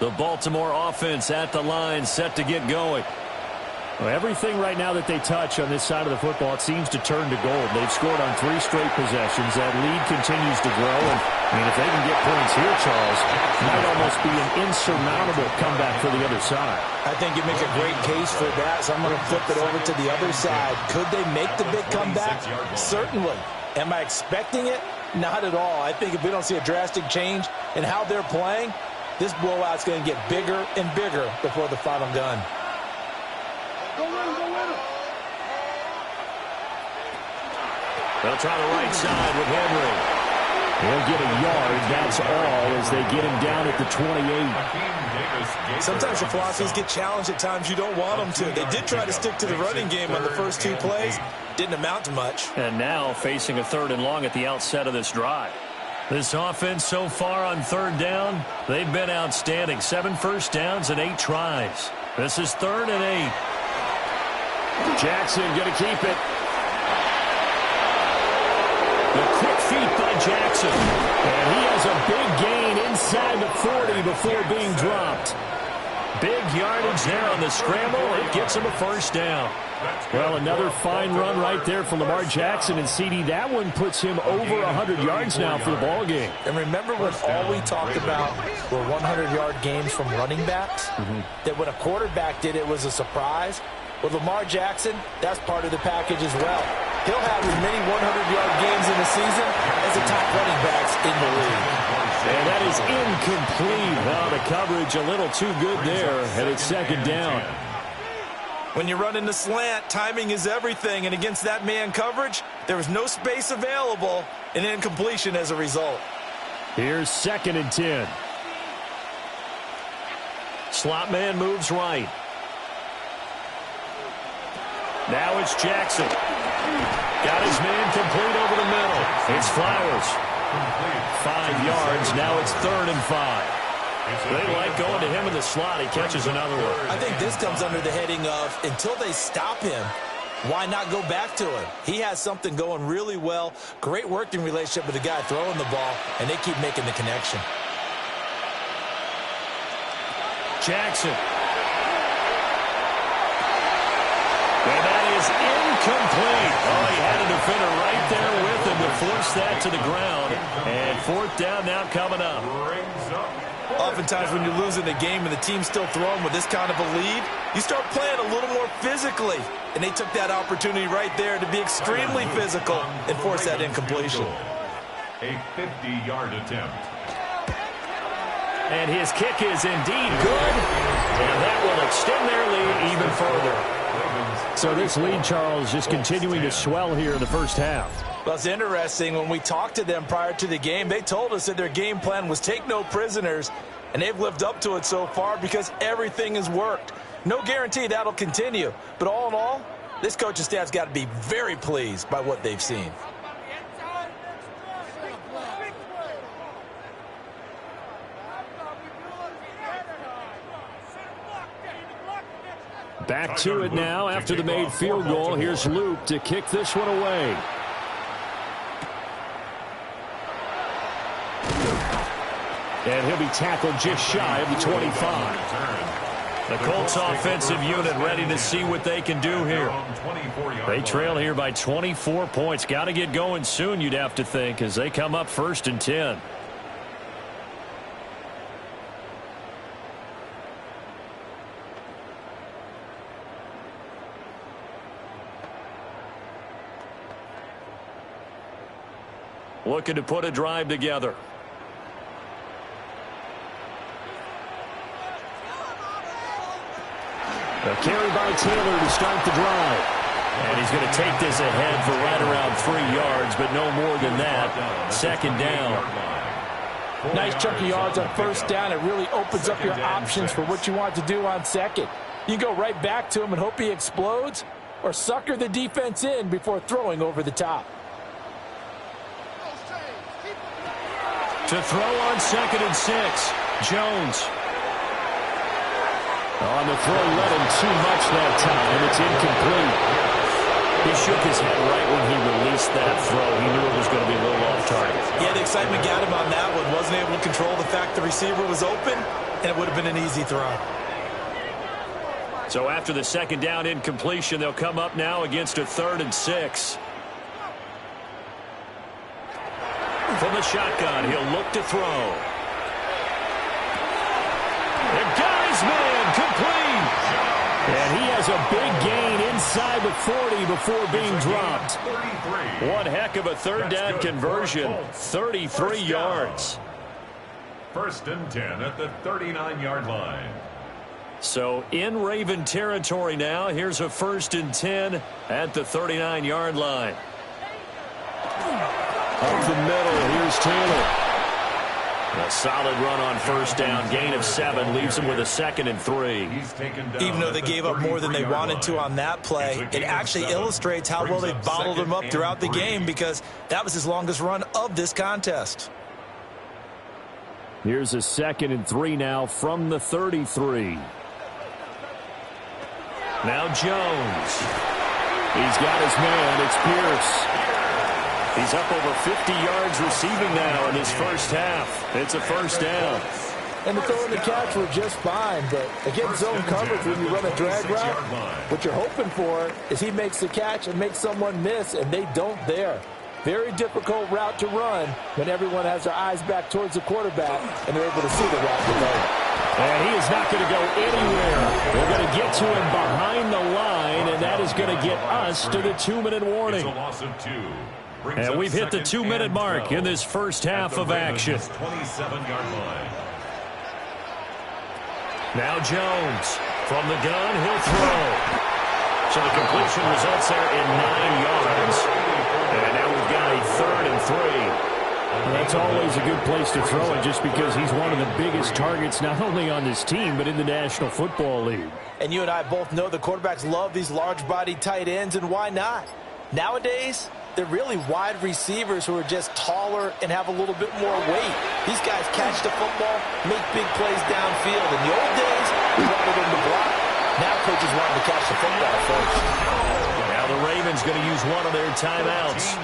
The Baltimore offense at the line, set to get going. Well, everything right now that they touch on this side of the football, it seems to turn to gold. They've scored on 3 straight possessions. That lead continues to grow. And, I mean, if they can get points here, Charles, it might almost be an insurmountable comeback for the other side. I think you make a great case for that, so I'm going to flip it over to the other side. Could they make the big comeback? Certainly. Am I expecting it? Not at all. I think if we don't see a drastic change in how they're playing, this blowout's going to get bigger and bigger before the final gun. They'll try the right side with Henry. He'll get a yard, that's all, as they get him down at the 28. Sometimes your philosophies get challenged at times you don't want them to. They did try to stick to the running game on the first 2 plays. Didn't amount to much. And now facing a 3rd and long at the outset of this drive. This offense so far on 3rd down, they've been outstanding. 7 first downs and 8 tries. This is 3rd and 8. Jackson going to keep it. The quick feet by Jackson. And he has a big gain inside the 40 before being dropped. Big yardage there on the scramble. It gets him a first down. Well, another fine run right there for Lamar Jackson. And, CD, that one puts him over 100 yards now for the ball game. And remember when all we talked about were 100-yard games from running backs? That when a quarterback did it was a surprise? With Lamar Jackson, that's part of the package as well. He'll have as many 100-yard games in the season as the top running backs in the league. And that is incomplete. Well, the coverage a little too good there, and it's 2nd down. When you're running the slant, timing is everything, and against that man coverage, there was no space available, and incompletion as a result. Here's 2nd and 10. Slot man moves right. Now it's Jackson. Got his man complete over the middle. It's Flowers. 5 yards. Now it's 3rd and 5. They like going to him in the slot. He catches another one. I think this comes under the heading of, until they stop him, why not go back to him? He has something going really well. Great working relationship with the guy throwing the ball, and they keep making the connection. Jackson. And that is incomplete. Oh, he had a defender right there with him to force that to the ground. And 4th down now coming up. Oftentimes when you're losing a game and the team's still throwing with this kind of a lead, you start playing a little more physically. And they took that opportunity right there to be extremely physical and force that incompletion. A 50-yard attempt. And his kick is indeed good. And that will extend their lead even further. So this lead, Charles, just continuing to swell here in the first half. Well, it's interesting. When we talked to them prior to the game, they told us that their game plan was take no prisoners, and they've lived up to it so far because everything has worked. No guarantee that'll continue. But all in all, this coaching staff's got to be very pleased by what they've seen. Back to it now after the made field goal. Here's Luke to kick this one away. And he'll be tackled just shy of the 25. The Colts offensive unit ready to see what they can do here. They trail here by 24 points. Got to get going soon, you'd have to think, as they come up 1st and 10. Looking to put a drive together. A carry by Taylor to start the drive. And he's going to take this ahead for right around 3 yards, but no more than that. 2nd down. Nice chunk of yards on 1st down. It really opens up your options for what you want to do on 2nd. You go right back to him and hope he explodes, or sucker the defense in before throwing over the top. To throw on 2nd and 6. Jones. On the throw, let him too much that time. It's incomplete. He shook his head right when he released that throw. He knew it was going to be a little off target. Yeah, the excitement got him on that one. Wasn't able to control the fact the receiver was open, and it would have been an easy throw. So after the 2nd down incompletion, they'll come up now against a 3rd and 6. From the shotgun, he'll look to throw. And got his man, complete. And he has a big gain inside the 40 before being dropped. One heck of a 3rd down conversion, 33 yards. 1st and 10 at the 39-yard line. So in Raven territory now. Here's a 1st and 10 at the 39-yard line. Up the middle, here's Taylor. A solid run on 1st down. Gain of 7 leaves him with a 2nd and 3. Even though they gave up more than they wanted to on that play, it actually illustrates how well they bottled him up throughout the game, because that was his longest run of this contest. Here's a 2nd and 3 now from the 33. Now Jones. He's got his man. It's Pierce. He's up over 50 yards receiving now in his 1st half. It's a 1st down. And the throw and the catch were just fine, but against zone coverage when you run a drag route, what you're hoping for is he makes the catch and makes someone miss, and they don't there. Very difficult route to run when everyone has their eyes back towards the quarterback and they're able to see the route develop. And he is not going to go anywhere. We're going to get to him behind the line, and that is going to get us to the 2-minute warning. It's a loss of 2. And we've hit the 2-minute mark in this 1st half of action. 27-yard line. Now Jones from the gun, he'll throw. So the completion results there in 9 yards. And now we've got a 3rd and 3. That's always a good place to throw it, just because he's one of the biggest targets not only on this team but in the National Football League. And you and I both know the quarterbacks love these large-bodied tight ends, and why not? Nowadays, they're really wide receivers who are just taller and have a little bit more weight. These guys catch the football, make big plays downfield. In the old days, we wanted them to block. Now coaches want them to catch the football first. Now the Ravens going to use one of their timeouts.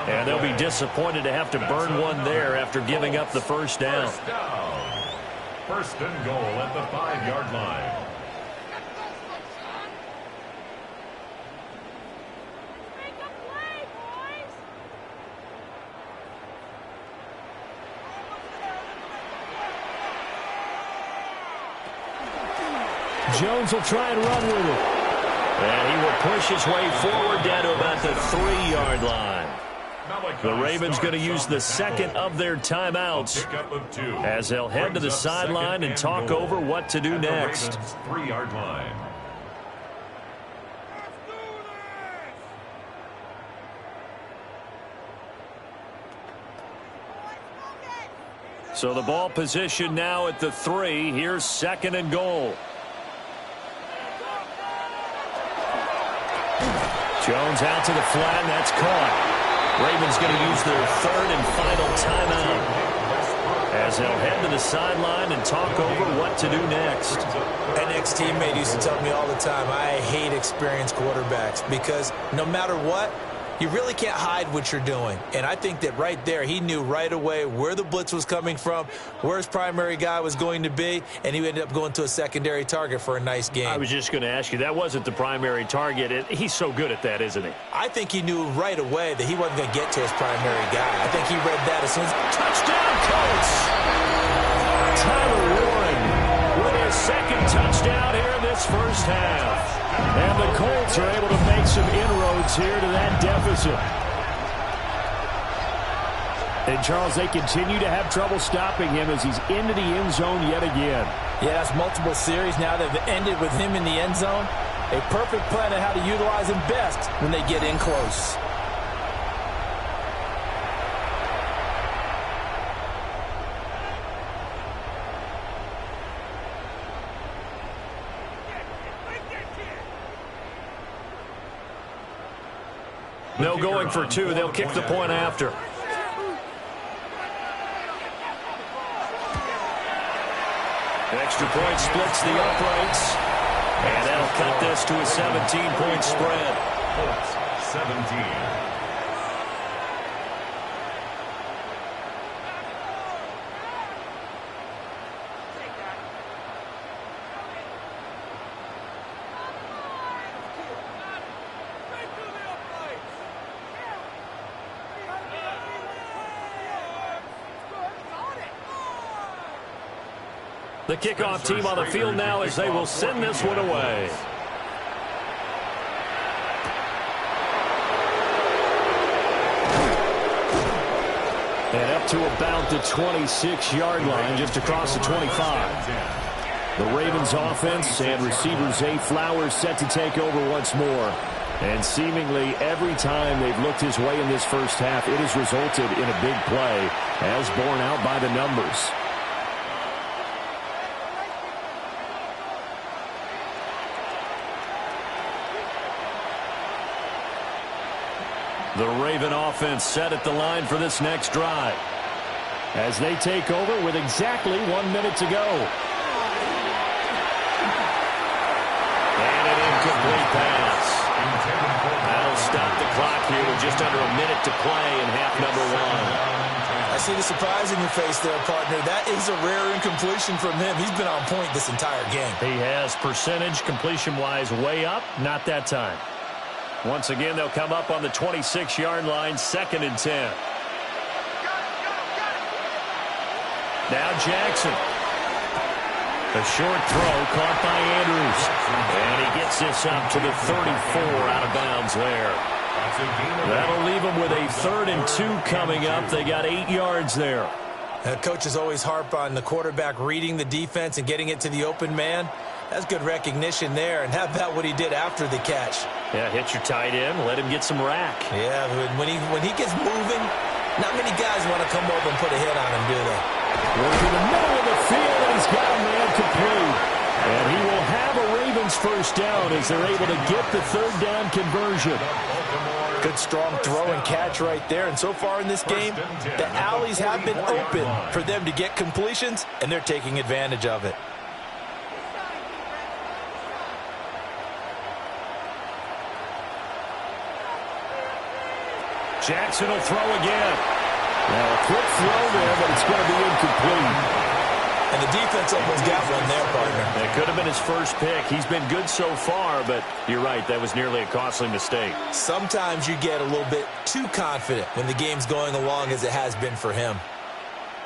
And they'll be disappointed to have to burn one there after giving up the 1st down. 1st and goal at the 5-yard line. Jones will try and run with it. And he will push his way forward down to about the 3-yard line. The Ravens going to use the 2nd of their timeouts as they'll head to the sideline and talk over what to do next. 3-yard line. So the ball position now at the 3. Here's 2nd and goal. Jones out to the flat, and that's caught. Ravens going to use their 3rd and final timeout. as they'll head to the sideline and talk over what to do next. An ex-teammate used to tell me all the time, I hate experienced quarterbacks because no matter what, you really can't hide what you're doing. And I think that right there, he knew right away where the blitz was coming from, where his primary guy was going to be, and he ended up going to a secondary target for a nice game. I was just going to ask you, that wasn't the primary target. He's so good at that, isn't he? I think he knew right away that he wasn't going to get to his primary guy. I think he read that as soon as... Touchdown, Colts! Tyler Warren with his second touchdown here in this first half. And the Colts are able to make some inroads here to that deficit. And, Charles, they continue to have trouble stopping him as he's into the end zone yet again. Yeah, that's multiple series now that have ended with him in the end zone. A perfect plan on how to utilize him best when they get in close. No going for two. They'll kick the point after. Extra point splits the uprights. And that'll cut this to a 17-point spread. 17. The kickoff team on the field now as they will send this one away. And up to about the 26-yard line, just across the 25. The Ravens offense and receiver Zay Flowers set to take over once more. And seemingly every time they've looked his way in this first half, it has resulted in a big play, as borne out by the numbers. The Raven offense set at the line for this next drive as they take over with exactly 1 minute to go. And an incomplete pass. That'll stop the clock here with just under a minute to play in half number one. I see the surprise in your face there, partner. That is a rare incompletion from him. He's been on point this entire game. He has percentage completion-wise way up, not that time. Once again, they'll come up on the 26-yard line, 2nd and 10. Now Jackson. A short throw caught by Andrews. And he gets this up to the 34 out of bounds there. That'll leave them with a 3rd and 2 coming up. They got 8 yards there. Coaches always harp on the quarterback reading the defense and getting it to the open man. That's good recognition there. And how about what he did after the catch? Yeah, hit your tight end, let him get some rack. Yeah, when he gets moving, not many guys want to come over and put a hit on him, do they? Working in the middle of the field, and he's got a man complete. And he will have a Ravens first down as they're able to get the 3rd down conversion. Good strong throw and catch right there. And so far in this game, the alleys have been open for them to get completions, and they're taking advantage of it. Jackson will throw again. Now a quick throw there, but it's going to be incomplete. And the defense almost got one there, partner. That could have been his first pick. He's been good so far, but you're right, that was nearly a costly mistake. Sometimes you get a little bit too confident when the game's going along as it has been for him.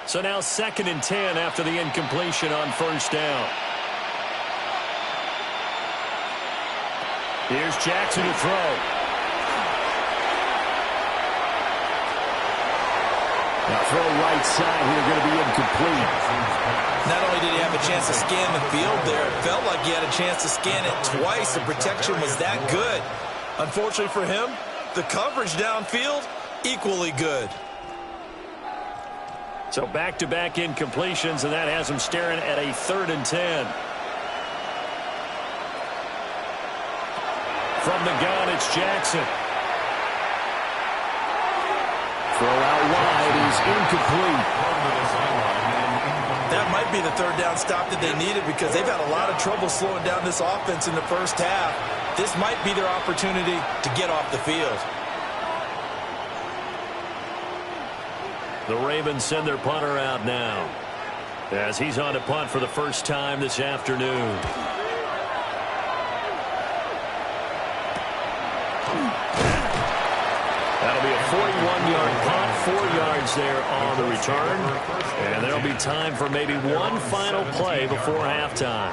So now 2nd and 10 after the incompletion on 1st down. Here's Jackson to throw. Now throw right side here, going to be incomplete. Not only did he have a chance to scan the field there, it felt like he had a chance to scan it twice. The protection was that good. Unfortunately for him, the coverage downfield, equally good. So back-to-back incompletions, and that has him staring at a 3rd and 10. From the gun, it's Jackson. Throw out wide is incomplete. That might be the third down stop that they needed because they've had a lot of trouble slowing down this offense in the first half. This might be their opportunity to get off the field. The Ravens send their punter out now as he's on to punt for the first time this afternoon. That'll be a 41-yard punt, 4 yards there on the return. And there'll be time for maybe one final play before halftime.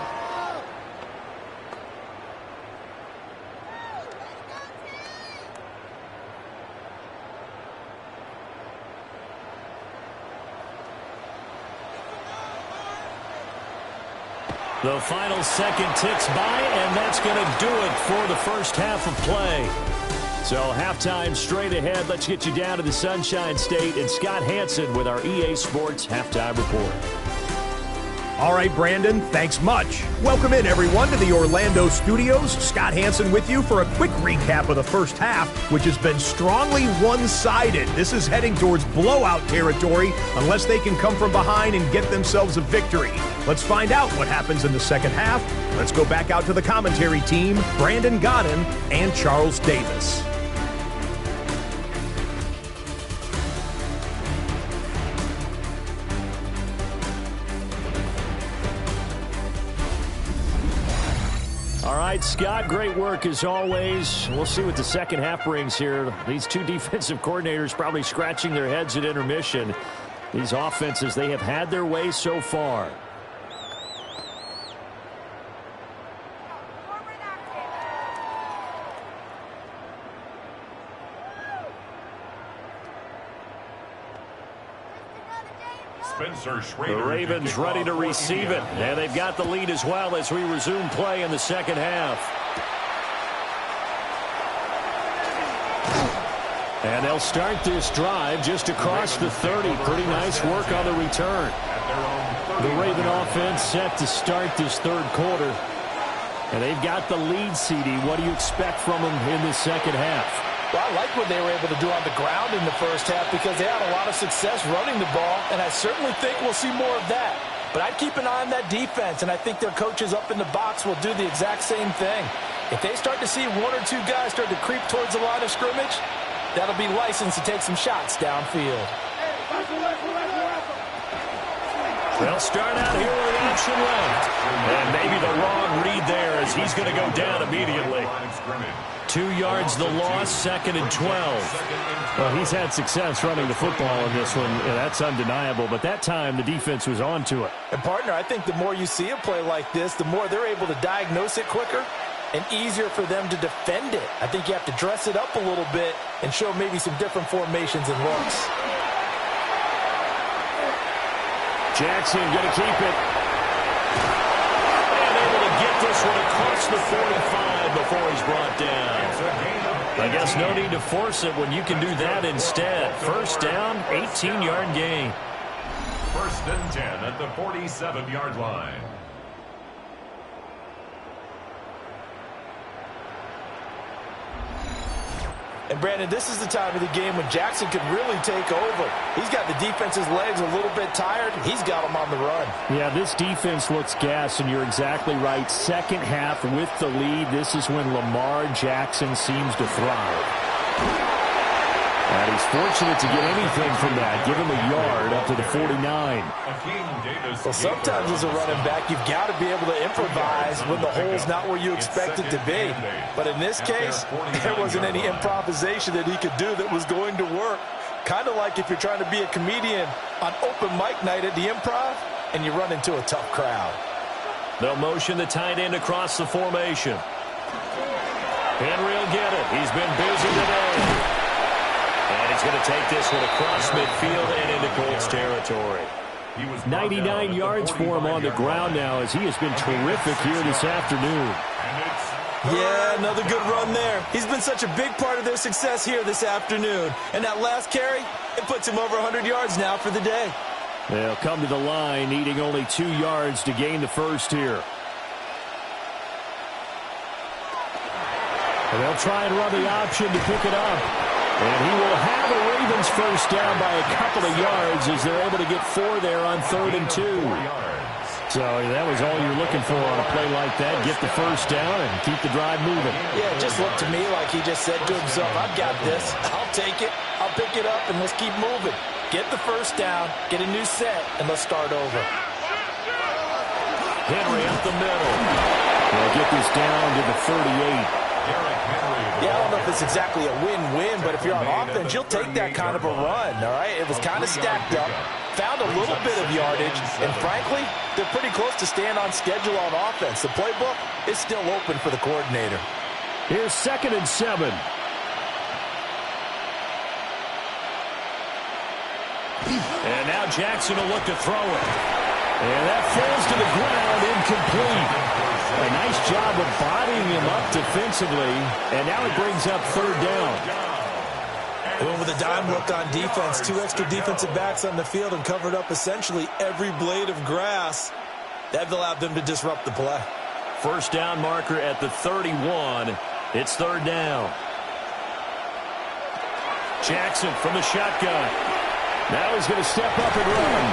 The final second ticks by, and that's going to do it for the first half of play. So halftime straight ahead. Let's get you down to the Sunshine State and Scott Hansen with our EA Sports Halftime Report. All right, Brandon, thanks much. Welcome in, everyone, to the Orlando studios. Scott Hansen with you for a quick recap of the first half, which has been strongly one-sided. This is heading towards blowout territory unless they can come from behind and get themselves a victory. Let's find out what happens in the second half. Let's go back out to the commentary team, Brandon Godden and Charles Davis. All right, Scott, great work as always. We'll see what the second half brings here. These two defensive coordinators probably scratching their heads at intermission. These offenses, they have had their way so far. The Ravens ready to receive it. And they've got the lead as well as we resume play in the second half. And they'll start this drive just across the 30. Pretty nice work on the return. The Raven offense set to start this third quarter. And they've got the lead, CD. What do you expect from them in the second half? Well, I like what they were able to do on the ground in the first half because they had a lot of success running the ball, and I certainly think we'll see more of that. But I'd keep an eye on that defense, and I think their coaches up in the box will do the exact same thing. If they start to see one or two guys start to creep towards the line of scrimmage, that'll be licensed to take some shots downfield. They'll start out here with an option left. And maybe the wrong read there as he's going to go down immediately. 2 yards the loss, 2nd and 12. Well, he's had success running the football in this one. Yeah, that's undeniable. But that time, the defense was on to it. And, partner, I think the more you see a play like this, the more they're able to diagnose it quicker and easier for them to defend it. I think you have to dress it up a little bit and show maybe some different formations and looks. Jackson going to keep it. And able to get this one across the 45 before he's brought down. I guess no need to force it when you can do that instead. First down, 18-yard gain. 1st and 10 at the 47-yard line. And, Brandon, this is the time of the game when Jackson could really take over. He's got the defense's legs a little bit tired. He's got them on the run. Yeah, this defense looks gassed, and you're exactly right. Second half with the lead, this is when Lamar Jackson seems to thrive. And he's fortunate to get anything from that. Give him a yard up to the 49. Well, sometimes as a running back, you've got to be able to improvise when the hole's not where you expect it to be. But in this case, there wasn't any improvisation that he could do that was going to work. Kind of like if you're trying to be a comedian on open mic night at the Improv and you run into a tough crowd. They'll motion the tight end across the formation. Henry will get it. He's been busy today. And he's going to take this one across midfield and into Colts territory. 99 yards for him on the ground now as he has been terrific here this afternoon. Yeah, another good run there. He's been such a big part of their success here this afternoon. And that last carry, it puts him over 100 yards now for the day. They'll come to the line, needing only 2 yards to gain the first here. And they'll try and run the option to pick it up. And he will have a Ravens first down by a couple of yards as they're able to get 4 there on 3rd and 2. So that was all you're looking for on a play like that. Get the first down and keep the drive moving. Yeah, it just looked to me like he just said to himself, I've got this. I'll take it. I'll pick it up, and let's keep moving. Get the first down, get a new set, and let's start over. Henry up the middle. They'll get this down to the 38. Yeah, I don't know if it's exactly a win-win, but if you're on offense, you'll take that kind of a run, all right? It was kind of stacked up, found a little bit of yardage, and frankly, they're pretty close to staying on schedule on offense. The playbook is still open for the coordinator. Here's 2nd and 7. And now Jackson will look to throw it. And that falls to the ground, incomplete. A nice job of bodying him up defensively, and now it brings up 3rd down. They went with a dime look on defense, 2 extra defensive backs on the field and covered up essentially every blade of grass. That allowed them to disrupt the play. First down marker at the 31. It's 3rd down. Jackson from the shotgun. Now he's going to step up and run.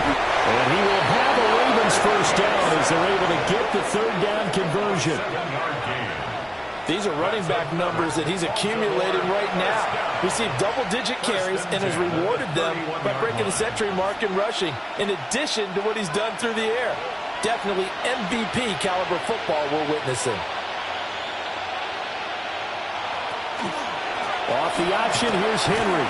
And he will have a Ravens first down as they're able to get the 3rd down conversion. These are running back numbers that he's accumulating right now. Received double-digit carries and has rewarded them by breaking the century mark in rushing, in addition to what he's done through the air. Definitely MVP caliber football we're witnessing. Off the option, here's Henry.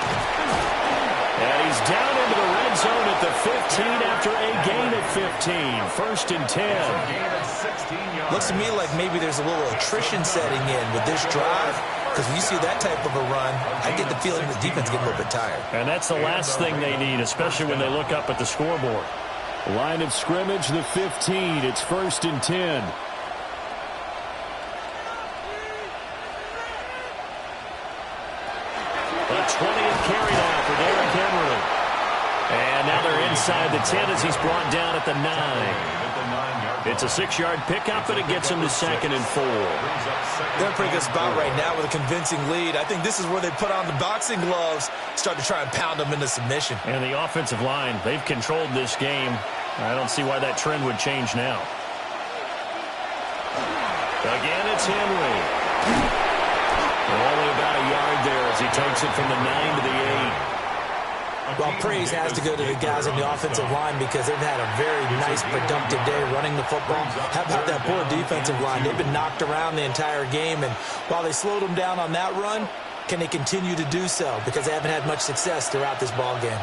And he's down into the red zone at the 15 after a gain of 15. 1st and 10. Looks to me like maybe there's a little attrition setting in with this drive, because when you see that type of a run, I get the feeling the defense getting a little bit tired. And that's the last thing they need, especially when they look up at the scoreboard. Line of scrimmage, the 15. It's 1st and 10. A 20th carry now for Derrick Henry. And now they're inside the 10 as he's brought down at the 9. It's a 6-yard pickup, and it gets him to 2nd and 4. They're in a pretty good spot right now with a convincing lead. I think this is where they put on the boxing gloves, start to try and pound them into submission. And the offensive line, they've controlled this game. I don't see why that trend would change now. Again, it's Henry. Only about a yard there as he takes it from the 9 to the 8. Well, praise has to go to the guys on the offensive line because they've had a very nice, productive day running the football. How about that poor defensive line? They've been knocked around the entire game, and while they slowed them down on that run, can they continue to do so? Because they haven't had much success throughout this ball game.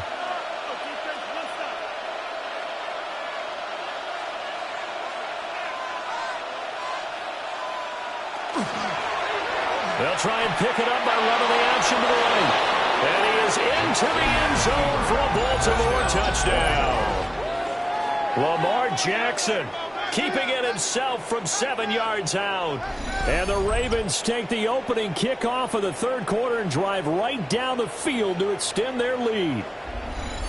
They'll try and pick it up by running the option to the right. And he is into the end zone for a Baltimore touchdown. Lamar Jackson keeping it himself from 7 yards out. And the Ravens take the opening kickoff of the 3rd quarter and drive right down the field to extend their lead.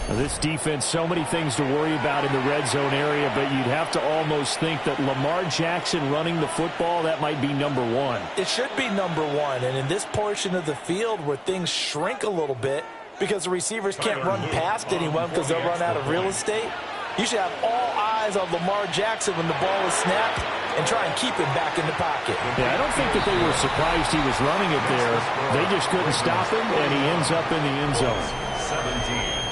Now, this defense, so many things to worry about in the red zone area, but you'd have to almost think that Lamar Jackson running the football, that might be number 1. It should be number 1, and in this portion of the field where things shrink a little bit because the receivers can't run past anyone because they'll run out of real estate, you should have all eyes on Lamar Jackson when the ball is snapped and try and keep him back in the pocket. Yeah, I don't think that they were surprised he was running it there. They just couldn't stop him, and he ends up in the end zone. 17.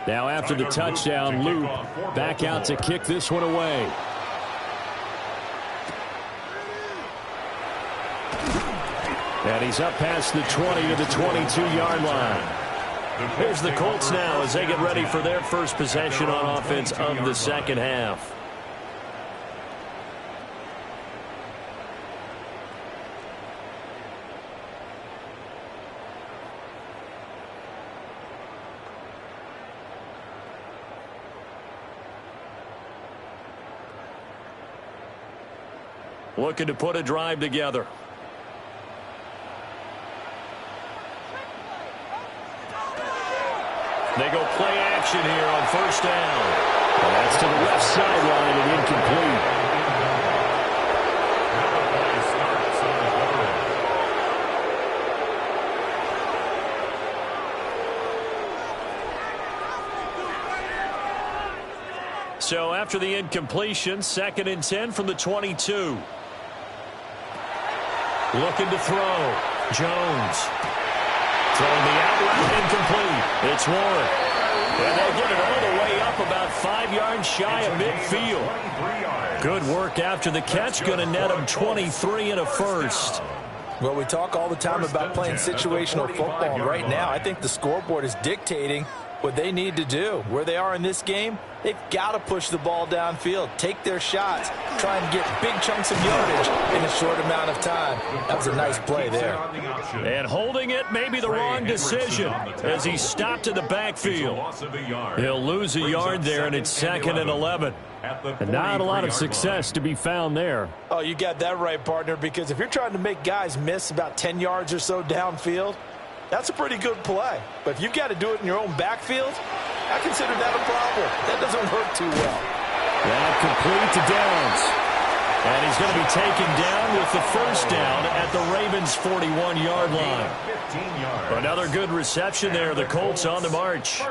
Now after the touchdown, Luke back out to kick this one away. And he's up past the 20 to the 22-yard line. Here's the Colts now as they get ready for their first possession on offense of the second half. looking to put a drive together. They go play action here on first down. And that's to the left sideline and incomplete. So after the incompletion, 2nd and 10 from the 22. Looking to throw. Jones. Throwing the out route incomplete. It's Warren. And they get it all the way up about 5 yards shy of midfield. Good work after the catch. Going to net him 23 and a first. Well, we talk all the time about playing situational football. Right now, I think the scoreboard is dictating what they need to do. Where they are in this game, they've got to push the ball downfield, take their shots, try and get big chunks of yardage in a short amount of time. That was a nice play there. And holding it may be the wrong decision as he stopped in the backfield. He'll lose a yard there, and it's 2nd and 11. And not a lot of success to be found there. Oh, you got that right, partner, because if you're trying to make guys miss about 10 yards or so downfield, that's a pretty good play. But if you've got to do it in your own backfield, I consider that a problem. That doesn't work too well. Now complete to Downs. And he's going to be taken down with the first down at the Ravens' 41-yard line. Another good reception there. The Colts on the march.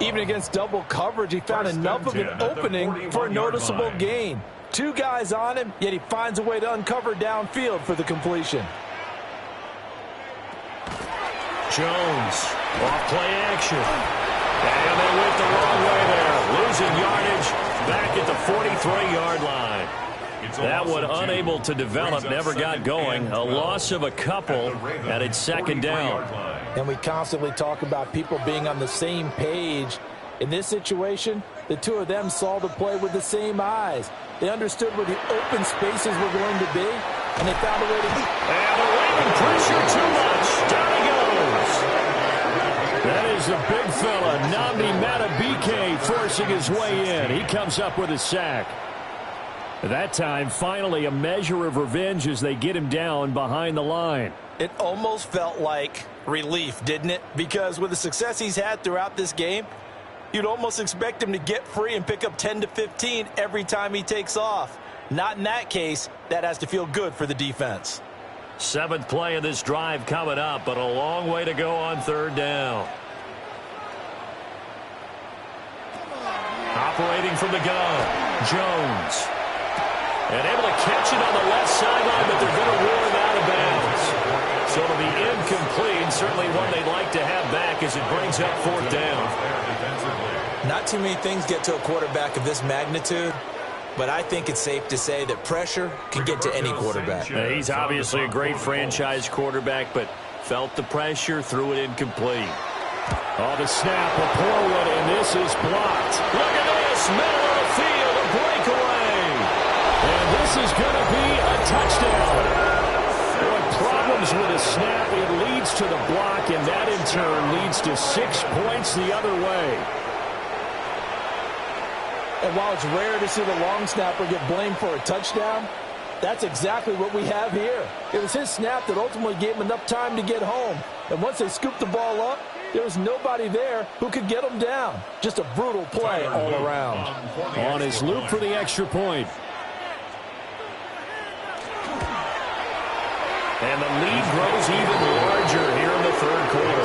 Even against double coverage, he found enough of an opening for a noticeable gain. 2 guys on him, yet he finds a way to uncover downfield for the completion. Jones, off play action. And they went the wrong way there. Losing yardage back at the 43-yard line. That one unable to develop, never got going. A loss of a couple, and it's 2nd down. And we constantly talk about people being on the same page. In this situation, the 2 of them saw the play with the same eyes. They understood where the open spaces were going to be, and they found a way to... And the Raven pressure too much. Down he goes. That is the big fella, Nnamdi Madubuike, forcing his way in. He comes up with a sack. That time, finally, a measure of revenge as they get him down behind the line. It almost felt like relief, didn't it? Because with the success he's had throughout this game, you'd almost expect him to get free and pick up 10 to 15 every time he takes off. Not in that case. That has to feel good for the defense. 7th play of this drive coming up, but a long way to go on 3rd down. Operating from the gun, Jones. And able to catch it on the left sideline, but they're going to rule him out of bounds. So it'll be incomplete. Certainly one they'd like to have back as it brings up 4th down. Not too many things get to a quarterback of this magnitude, but I think it's safe to say that pressure can get to any quarterback. He's obviously a great franchise quarterback, but felt the pressure, threw it incomplete. Oh, the snap, a poor one, and this is blocked. Look at this, middle of the field, a breakaway. And this is going to be a touchdown. Boy, problems with a snap, it leads to the block, and that in turn leads to 6 points the other way. And while it's rare to see the long snapper get blamed for a touchdown, that's exactly what we have here. It was his snap that ultimately gave him enough time to get home. And once they scooped the ball up, there was nobody there who could get him down. Just a brutal play all around. On his loop for the extra point. And the lead grows even larger here in the 3rd quarter.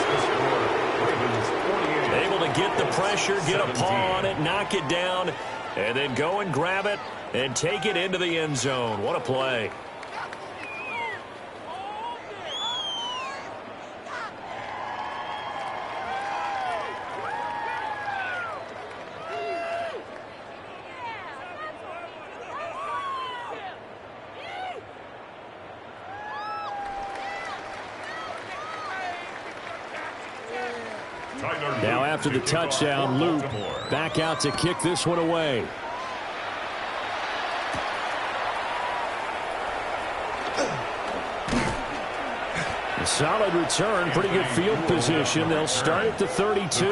Able to get the pressure, get a paw on it, knock it down, and then go and grab it and take it into the end zone. What a play. Now after the touchdown, Luke back out to kick this one away. A solid return, pretty good field position. They'll start at the 32.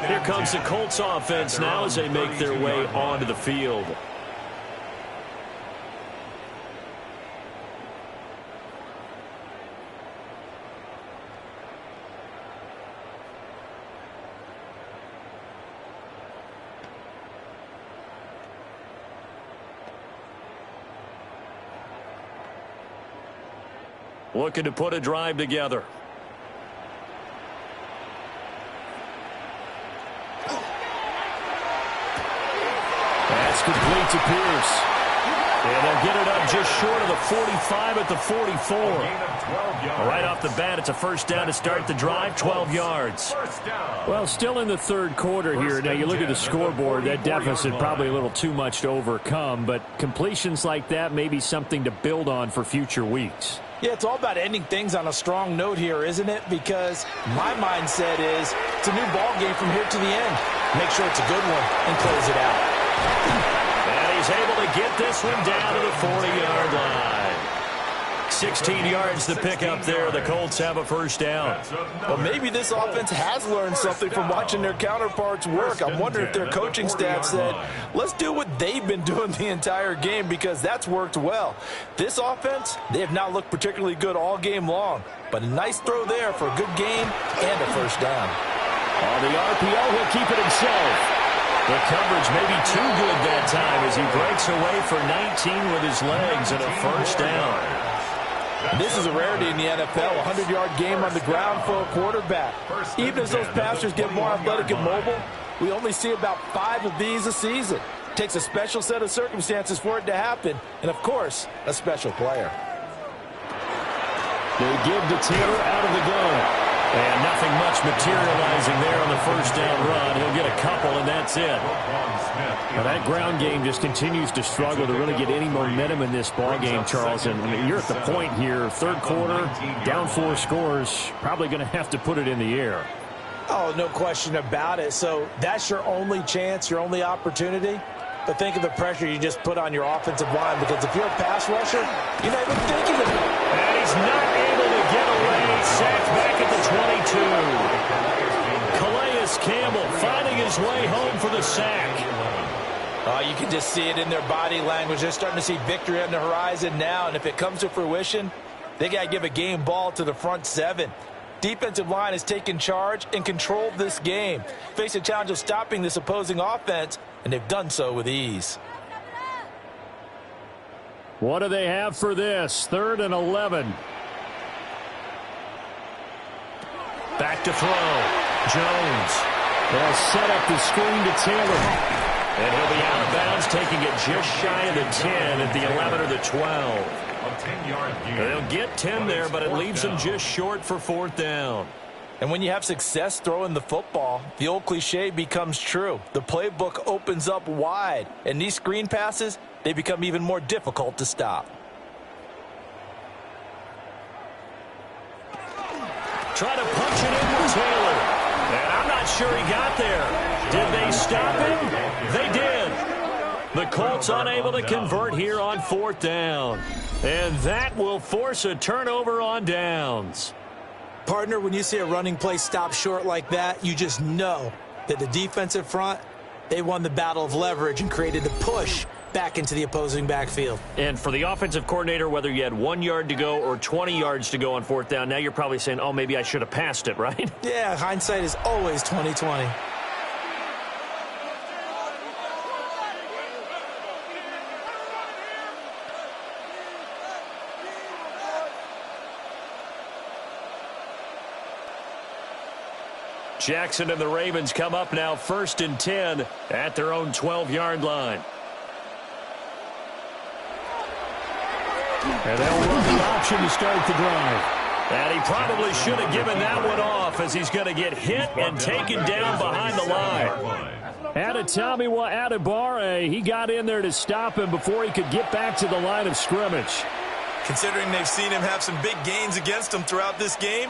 Here comes the Colts offense now as they make their way onto the field. looking to put a drive together. That's complete to Pierce. And they'll get it up just short of the 45 at the 44. Right off the bat, it's a first down to start the drive, 12 yards. Well, still in the third quarter here. Now, you look at the scoreboard, that deficit probably a little too much to overcome, but completions like that may be something to build on for future weeks. Yeah, it's all about ending things on a strong note here, isn't it? Because my mindset is it's a new ball game from here to the end. Make sure it's a good one and close it out. And he's able to get this one down to the 40-yard line. 16 yards to pick up there. The Colts have a first down. Well, maybe this offense has learned something from watching their counterparts work. I'm wondering if their coaching staff said, let's do what they've been doing the entire game, because that's worked well. This offense, they have not looked particularly good all game long, but a nice throw there for a good gain and a first down. On the RPO, he'll keep it himself. The coverage may be too good that time as he breaks away for 19 with his legs and a first down. This is a rarity in the NFL, a 100-yard game on the ground for a quarterback. Even as those passers get more athletic and mobile, we only see about 5 of these a season. It takes a special set of circumstances for it to happen, and, of course, a special player. They give to Taylor out of the gun. And nothing much materializing there on the first down run. He'll get a couple, and that's it. Now, that ground game just continues to struggle to really get any momentum in this ball game, Charles. And you're at the point here, third quarter, down 4 scores, probably going to have to put it in the air. Oh, no question about it. So that's your only chance, your only opportunity. But think of the pressure you just put on your offensive line, because if you're a pass rusher, you're not even thinking of it. And he's not able to get away. Sacked back at the 22. Calais Campbell finding his way home for the sack. You can just see it in their body language. They're starting to see victory on the horizon now, and if it comes to fruition, they got to give a game ball to the front 7. Defensive line has taken charge and controlled this game. Face a challenge of stopping this opposing offense, and they've done so with ease. What do they have for this? 3rd and 11. Back to throw. Jones. They'll set up the screen to Taylor. And he'll be out of bounds, taking it just shy of the 10 at the 11 or the 12. They'll get 10 there, but it leaves them just short for 4th down. And when you have success throwing the football, the old cliche becomes true. The playbook opens up wide, and these screen passes, they become even more difficult to stop. Try to punch it in with Taylor. And I'm not sure he got there. Did they stop him? They did. The Colts unable to convert here on 4th down. And that will force a turnover on downs. Partner, when you see a running play stop short like that, you just know that the defensive front, they won the battle of leverage and created a push back into the opposing backfield. And for the offensive coordinator, whether you had 1 yard to go or 20 yards to go on 4th down, now you're probably saying, oh, maybe I should have passed it, right? Yeah, hindsight is always 20/20. Jackson and the Ravens come up now 1st and 10 at their own 12-yard line. And they'll run the option to start the drive. And he probably should have given that one off, as he's going to get hit and taken down behind the line. Adetomiwa Adebawore, he got in there to stop him before he could get back to the line of scrimmage. Considering they've seen him have some big gains against them throughout this game,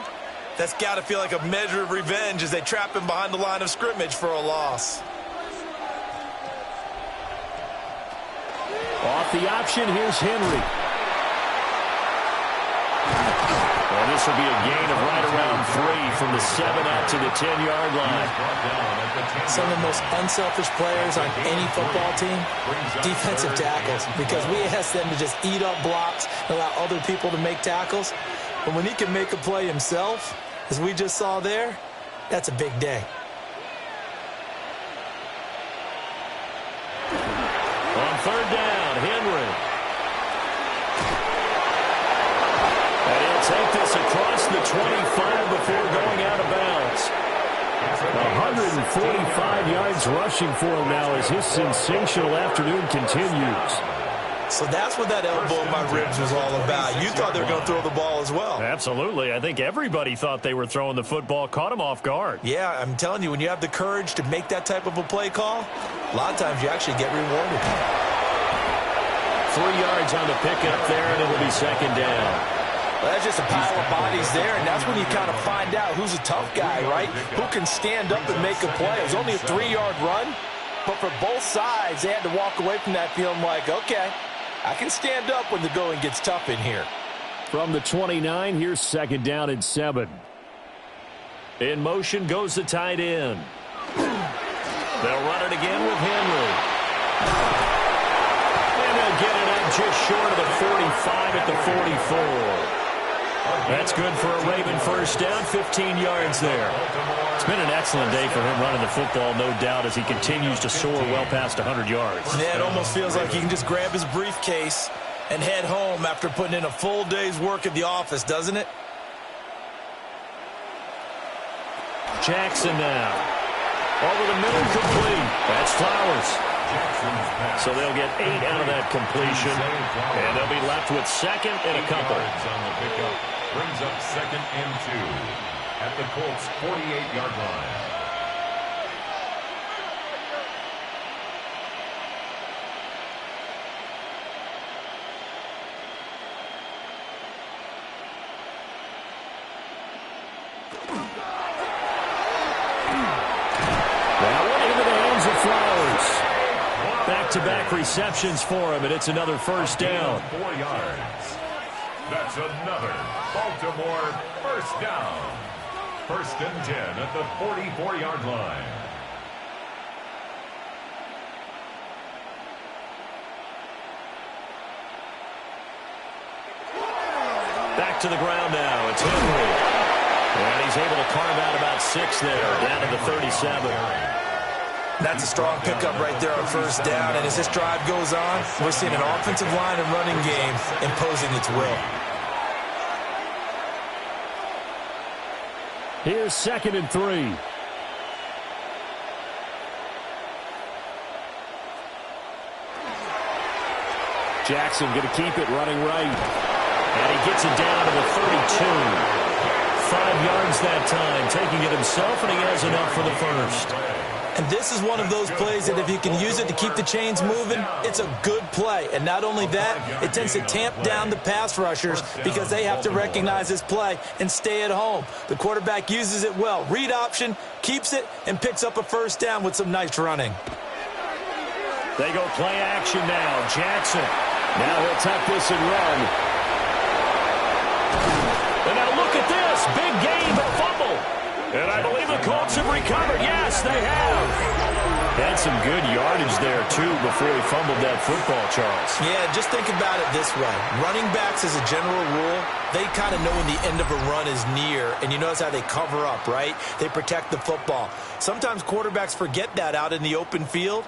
that's got to feel like a measure of revenge as they trap him behind the line of scrimmage for a loss. Off the option, here's Henry. Well, this will be a gain of right around 3 from the 7 out to the 10-yard line. Some of the most unselfish players on any football team, defensive tackles, because we ask them to just eat up blocks and allow other people to make tackles. But when he can make a play himself, as we just saw there, that's a big day. On 3rd down, Henry. And he'll take this across the 25 before going out of bounds. 145 yards rushing for him now as his sensational afternoon continues. So that's what that elbow in my ribs was all about. You thought they were going to throw the ball as well. Absolutely. I think everybody thought they were throwing the football, caught him off guard. Yeah, I'm telling you, when you have the courage to make that type of a play call, a lot of times you actually get rewarded. 3 yards on the pickup there, and it'll be second down. Well, that's just a pile of bodies there, and that's when you kind of find out who's a tough guy, right? Who can stand up and make a play. It was only a 3-yard run, but for both sides, they had to walk away from that feeling like, okay, I can stand up when the going gets tough in here. From the 29, here's second down and 7. In motion goes the tight end. They'll run it again with Henry. And they'll get it up just short of the 45 at the 44. That's good for a Raven first down, 15 yards there. It's been an excellent day for him running the football, no doubt, as he continues to soar well past 100 yards. Yeah, it almost feels like he can just grab his briefcase and head home after putting in a full day's work at the office, doesn't it? Jackson now. Over the middle, complete. That's Flowers. So they'll get 8 out of that completion, and they'll be left with second and a couple. On the pickup brings up second and 2 at the Colts' 48-yard line. Back-to-back receptions for him, and it's another first down. 4 yards. That's another Baltimore first down. First and 10 at the 44-yard line. Back to the ground now. It's Henry. And he's able to carve out about 6 there, down to the 37. That's a strong pickup right there on first down. And as this drive goes on, we're seeing an offensive line and running game imposing its will. Here's second and 3. Jackson going to keep it running right. And he gets it down to the 32. 5 yards that time, taking it himself, and he has enough for the first. And this is one of those plays that if you can use it to keep the chains moving, it's a good play. And not only that, it tends to tamp down the pass rushers because they have to recognize this play and stay at home. The quarterback uses it well. Read option, keeps it, and picks up a first down with some nice running. They go play action now. Jackson. Now he'll tuck this and run. And now look at this. Big gain, but fumble. And I believe the Colts have recovered. Yes, they have. Had some good yardage there, too, before he fumbled that football, Charles. Yeah, just think about it this way. Running backs, as a general rule, they kind of know when the end of a run is near. And you notice how they cover up, right? They protect the football. Sometimes quarterbacks forget that out in the open field.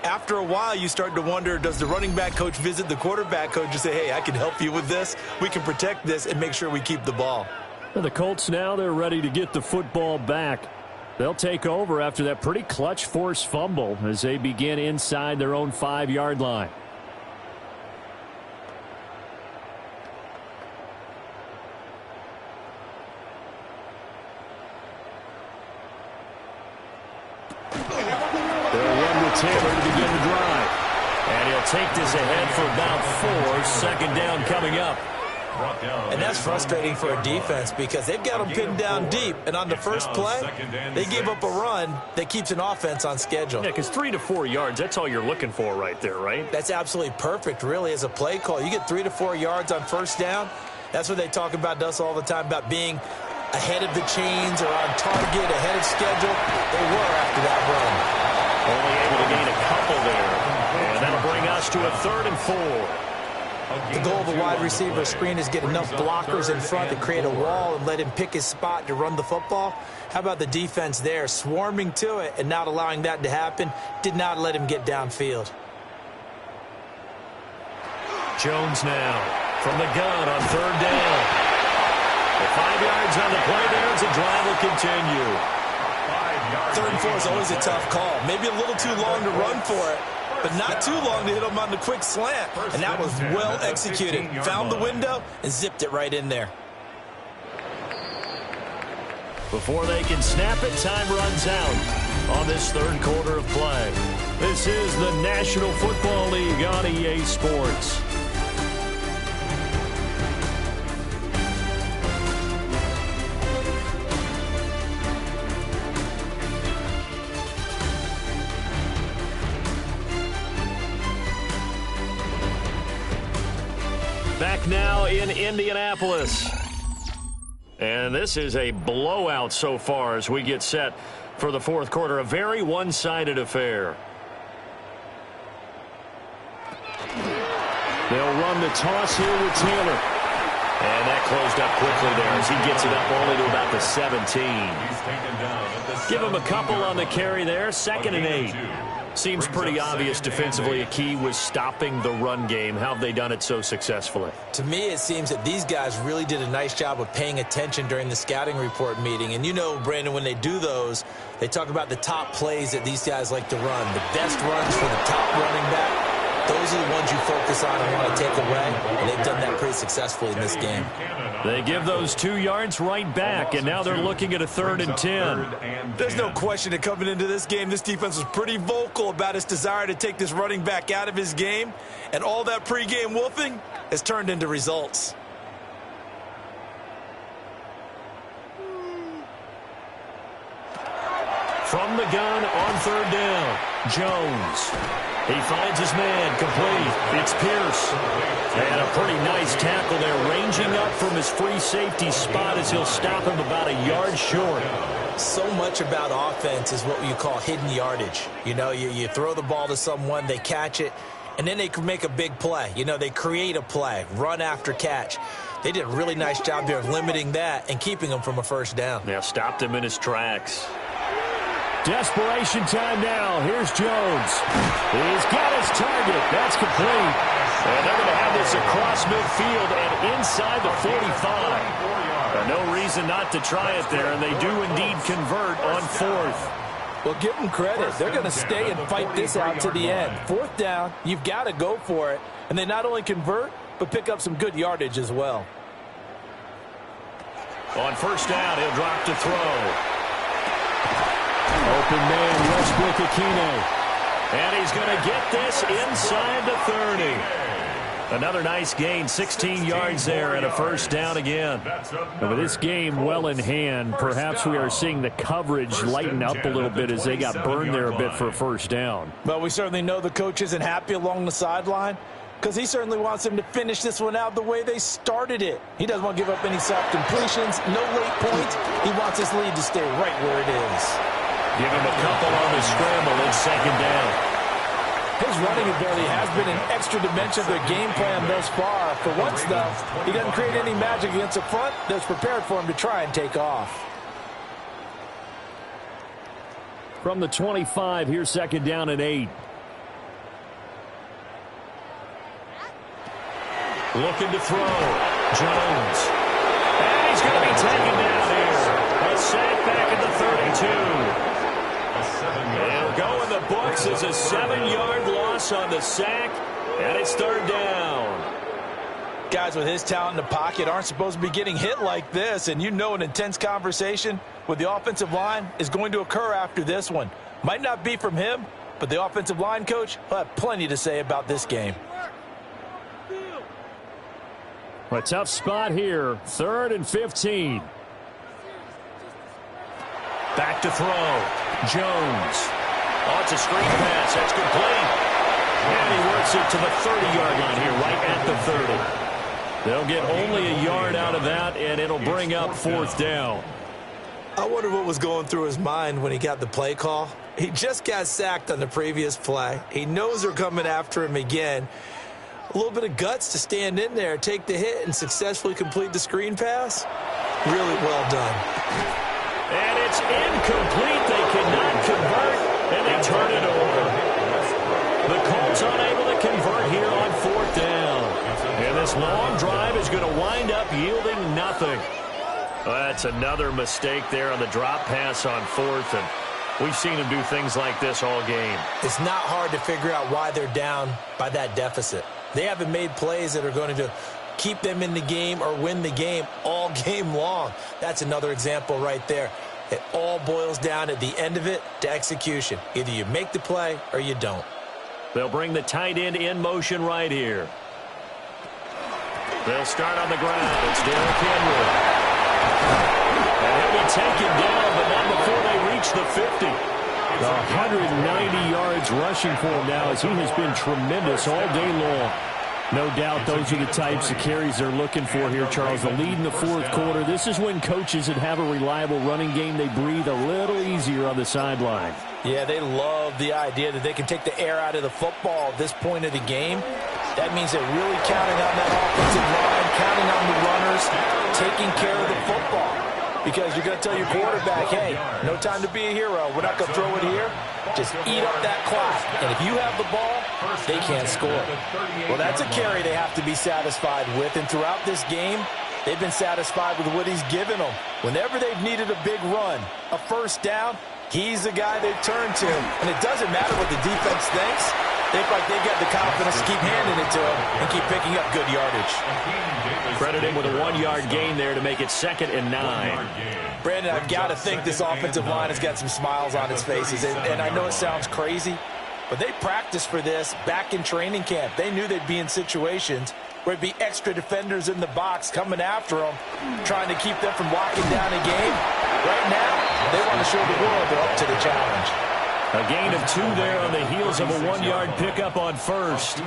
After a while, you start to wonder, does the running back coach visit the quarterback coach and say, hey, I can help you with this. We can protect this and make sure we keep the ball. And the Colts now, they're ready to get the football back. They'll take over after that pretty clutch forced fumble as they begin inside their own 5-yard line. They'll run with Taylor to begin the drive. And he'll take this ahead for about 4. Second down coming up. And that's frustrating for a defense because they've got them pinned down deep. And on the first play, they gave up a run that keeps an offense on schedule. Yeah, because 3 to 4 yards, that's all you're looking for right there, right? That's absolutely perfect, really, as a play call. You get 3 to 4 yards on first down. That's what they talk about to us all the time, about being ahead of the chains or on target, ahead of schedule. They were after that run. Only able to gain a couple there. And that'll bring us to a 3rd and 4. The goal of a wide receiver screen is get enough blockers in front to create a wall and let him pick his spot to run the football. How about the defense there, swarming to it and not allowing that to happen? Did not let him get downfield. Jones now from the gun on 3rd down. yards on the play there as the drive will continue. 3rd and 4 is always a tough call. Maybe a little too long to run for it, but not too long to hit him on the quick slant. And that was well executed. Found the window and zipped it right in there. Before they can snap it, time runs out on this 3rd quarter of play. This is the National Football League on EA Sports. Back now in Indianapolis. And this is a blowout so far as we get set for the 4th quarter. A very one-sided affair. They'll run the toss here with Taylor. And that closed up quickly there as he gets it up only to about the 17. Give him a couple on the carry there. 2nd and 8. Seems pretty obvious defensively a key was stopping the run game. How have they done it so successfully? To me, it seems that these guys really did a nice job of paying attention during the scouting report meeting. And you know, Brandon, when they do those, they talk about the top plays that these guys like to run. The best runs for the top running back. Those are the ones you focus on and want to take away. And they've done that pretty successfully in this game. They give those 2 yards right back, and now they're looking at a 3rd and 10. There's no question that coming into this game, this defense was pretty vocal about its desire to take this running back out of his game. And all that pregame wolfing has turned into results. From the gun on 3rd down, Jones. He finds his man, complete. It's Pierce. And a pretty nice tackle there, ranging up from his free safety spot as he'll stop him about a yard short. So much about offense is what you call hidden yardage. You know, you throw the ball to someone, they catch it, and then they can make a big play. You know, they create a play, run after catch. They did a really nice job there of limiting that and keeping him from a 1st down. Yeah, stopped him in his tracks. Desperation time now. Here's Jones. He's got his target. That's complete. And they're going to have this across midfield and inside the 45. No reason not to try it there, and they do indeed convert on 4th. Well, give them credit. They're going to stay and fight this out to the end. 4th down, you've got to go for it. And they not only convert, but pick up some good yardage as well. On 1st down, he'll drop to throw. Open man, Westbrook Akine. And he's going to get this inside the 30. Another nice gain, 16 yards there and a 1st down again. And with this game well in hand, perhaps we are seeing the coverage lighten up a little bit as they got burned there a bit for a 1st down. But we certainly know the coach isn't happy along the sideline because he certainly wants them to finish this one out the way they started it. He doesn't want to give up any soft completions, no late points. He wants his lead to stay right where it is. Give him a couple on the scramble. It's 2nd down. His running ability has been an extra dimension of their game plan thus far. For once, though, he doesn't create any magic against the front that's prepared for him to try and take off. From the 25, here's 2nd down and 8. Looking to throw. Jones. And he's going to be taken down here. A sack back at the 32. It'll go in the books as a 7-yard loss on the sack, and it's 3rd down. Guys with his talent in the pocket aren't supposed to be getting hit like this, and you know an intense conversation with the offensive line is going to occur after this one. Might not be from him, but the offensive line coach will have plenty to say about this game. A tough spot here, 3rd and 15. Back to throw. Jones. Oh, it's a screen pass. That's complete. And he works it to the 30-yard line here, right at the 30. They'll get only a yard out of that, and it'll bring up 4th down. I wonder what was going through his mind when he got the play call. He just got sacked on the previous play. He knows they're coming after him again. A little bit of guts to stand in there, take the hit, and successfully complete the screen pass. Really well done. And it's incomplete. They cannot convert, and they turn it over. The Colts unable to convert here on 4th down. And this long drive is going to wind up yielding nothing. Well, that's another mistake there on the drop pass on fourth, and we've seen him do things like this all game. It's not hard to figure out why they're down by that deficit. They haven't made plays that are going to keep them in the game or win the game all game long. That's another example right there. It all boils down at the end of it to execution. Either you make the play or you don't. They'll bring the tight end in motion right here. They'll start on the ground. It's Derrick Henry. And he'll be taken down, but not before they reach the 50. 190 yards rushing for him now as he has been tremendous all day long. No doubt those are the types of carries they're looking for here, Charles. The lead in the fourth quarter. This is when coaches that have a reliable running game, they breathe a little easier on the sideline. Yeah, they love the idea that they can take the air out of the football at this point of the game. That means they're really counting on that offensive line, counting on the runners, taking care of the football. Because you're going to tell your quarterback, hey, no time to be a hero. We're not going to throw it here. Just eat up that clock. And if you have the ball, they can't score. Well, that's a carry they have to be satisfied with. And throughout this game, they've been satisfied with what he's given them. Whenever they've needed a big run, a first down, he's the guy they've turned to. And it doesn't matter what the defense thinks. They feel like they've got the confidence to keep handing it to him and keep picking up good yardage. Credit him with a 1-yard gain there to make it 2nd and 9. Brandon, I've got to think this offensive line has got some smiles on its faces. And I know it sounds crazy, but they practiced for this back in training camp. They knew they'd be in situations where it'd be extra defenders in the box coming after them, trying to keep them from locking down a game. Right now, they want to show the world they're up to the challenge. A gain of 2 there on the heels of a 1-yard pickup on first.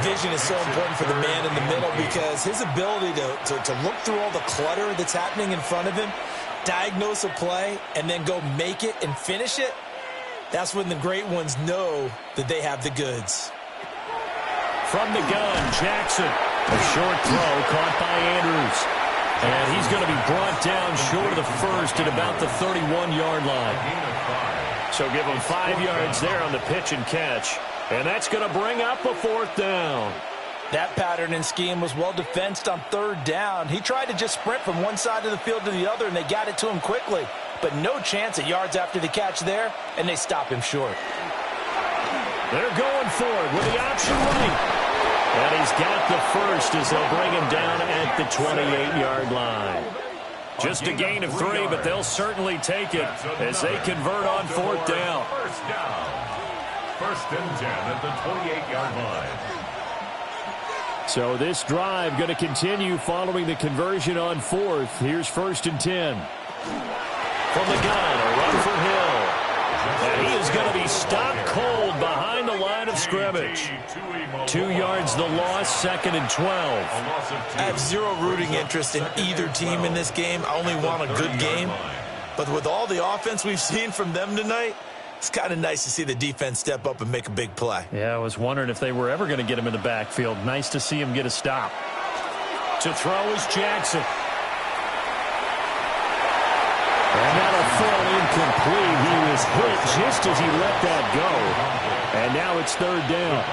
Vision is so important for the man in the middle because his ability to look through all the clutter that's happening in front of him, diagnose a play, and then go make it and finish it, that's when the great ones know that they have the goods. From the gun, Jackson. A short throw caught by Andrews. And he's going to be brought down short of the first at about the 31-yard line. So give him 5 yards there on the pitch and catch. And that's going to bring up a 4th down. That pattern and scheme was well defensed on 3rd down. He tried to just sprint from one side of the field to the other, and they got it to him quickly. But no chance at yards after the catch there, and they stop him short. They're going for it with the option right. And he's got the first as they'll bring him down at the 28-yard line. Just a gain of 3, but they'll certainly take it as they convert on 4th down. First and 10 at the 28-yard line. So this drive going to continue following the conversion on 4th. Here's 1st and 10. From the gun, a run for Hill. And he is going to be stopped cold behind the line of scrimmage. 2 yards the loss, 2nd and 12. I have zero rooting interest in either team in this game. I only want a good game. But with all the offense we've seen from them tonight, it's kind of nice to see the defense step up and make a big play. Yeah, I was wondering if they were ever going to get him in the backfield. Nice to see him get a stop. To throw is Jackson. And that'll fall incomplete. He was hit just as he let that go. And now it's 3rd down.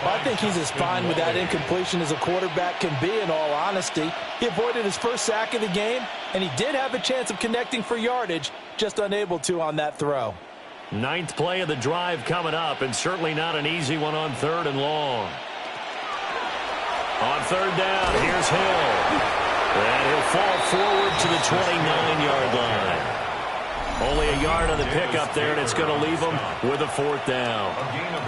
I think he's as fine with that incompletion as a quarterback can be, in all honesty. He avoided his first sack of the game, and he did have a chance of connecting for yardage, just unable to on that throw. 9th play of the drive coming up, and certainly not an easy one on 3rd and long. On 3rd down, here's Hill. And he'll fall forward to the 29-yard line. Only a yard on the pickup there, and it's going to leave them with a 4th down.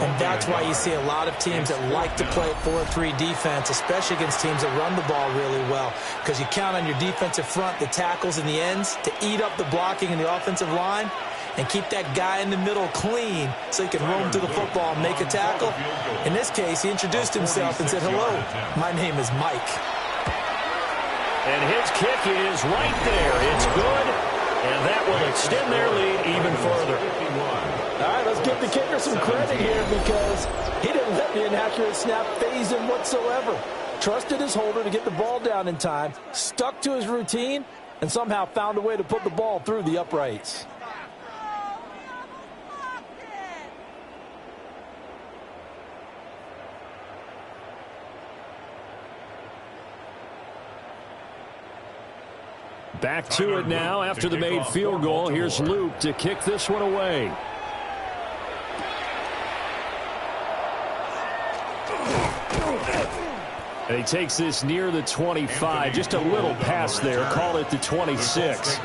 And that's why you see a lot of teams that like to play 4-3 defense, especially against teams that run the ball really well, because you count on your defensive front, the tackles and the ends, to eat up the blocking in the offensive line and keep that guy in the middle clean so he can roam to the football and make a tackle. In this case, he introduced himself and said, "Hello, my name is Mike." And his kick is right there. It's good, and that will extend their lead even further. All right, let's give the kicker some credit here because he didn't let the inaccurate snap faze him whatsoever. Trusted his holder to get the ball down in time, stuck to his routine, and somehow found a way to put the ball through the uprights. Back to it now after the made field goal. Here's Luke to kick this one away. And he takes this near the 25. Just a little pass there. Call it the 26.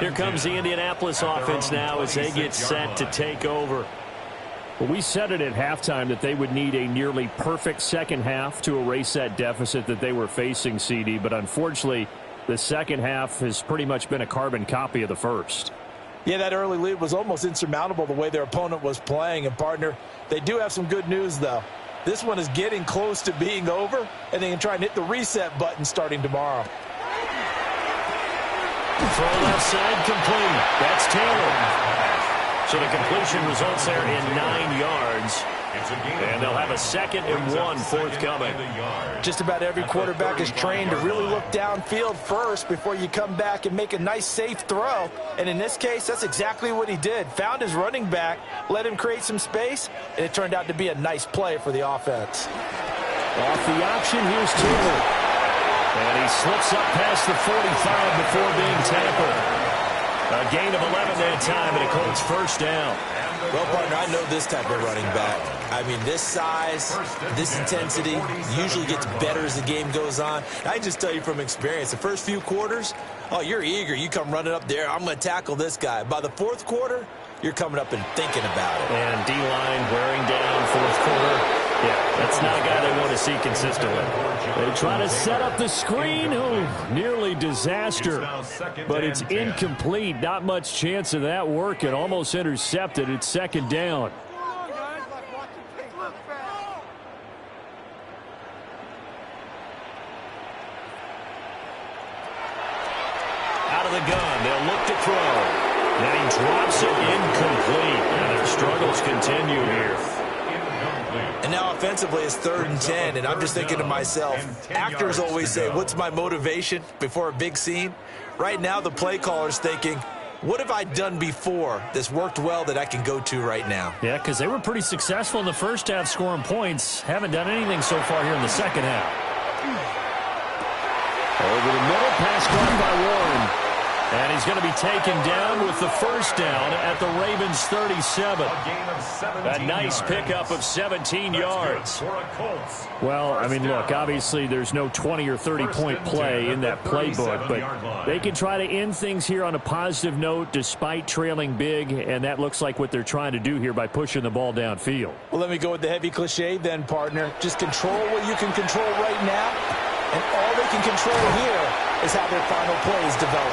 Here comes the Indianapolis offense now as they get set to take over. Well, we said it at halftime that they would need a nearly perfect second half to erase that deficit that they were facing, CD. But unfortunately, the second half has pretty much been a carbon copy of the first. Yeah, that early lead was almost insurmountable the way their opponent was playing. And, partner, they do have some good news, though. This one is getting close to being over, and they can try and hit the reset button starting tomorrow. Throw left side complete. That's Taylor. So the completion results there in 9 yards. And they'll have a 2nd and 1 forthcoming. Just about every quarterback is trained to really look downfield first before you come back and make a nice, safe throw. And in this case, that's exactly what he did. Found his running back, let him create some space, and it turned out to be a nice play for the offense. Off the option, here's Taylor. And he slips up past the 45 before being tackled. A gain of 11 that time, and a Colts first down. Well, partner, I know this type of running back. I mean, this size, this intensity usually gets better as the game goes on. I just tell you from experience, the first few quarters, oh, you're eager. You come running up there, I'm going to tackle this guy. By the fourth quarter, you're coming up and thinking about it. And D-line wearing down fourth quarter. Yeah, that's not a guy they want to see consistently. They try to set up the screen. Oh, nearly disaster. But it's incomplete. Not much chance of that working. Almost intercepted. It's 2nd down. Out of the gun. They'll look to throw. And he drops it incomplete. And their struggles continue here. And now offensively it's 3rd and 10, and I'm just thinking to myself, actors always say, what's my motivation before a big scene? Right now the play caller's thinking, what have I done before that's worked well that I can go to right now? Yeah, because they were pretty successful in the first half scoring points. Haven't done anything so far here in the second half. Over the middle, pass caught by Warren. And he's going to be taken down with the first down at the Ravens' 37. A nice pickup of 17 yards. Well, I mean, look, obviously there's no 20 or 30-point play in that playbook, but they can try to end things here on a positive note despite trailing big, and that looks like what they're trying to do here by pushing the ball downfield. Well, let me go with the heavy cliche then, partner. Just control what you can control right now, and all they can control here is how their final plays develop.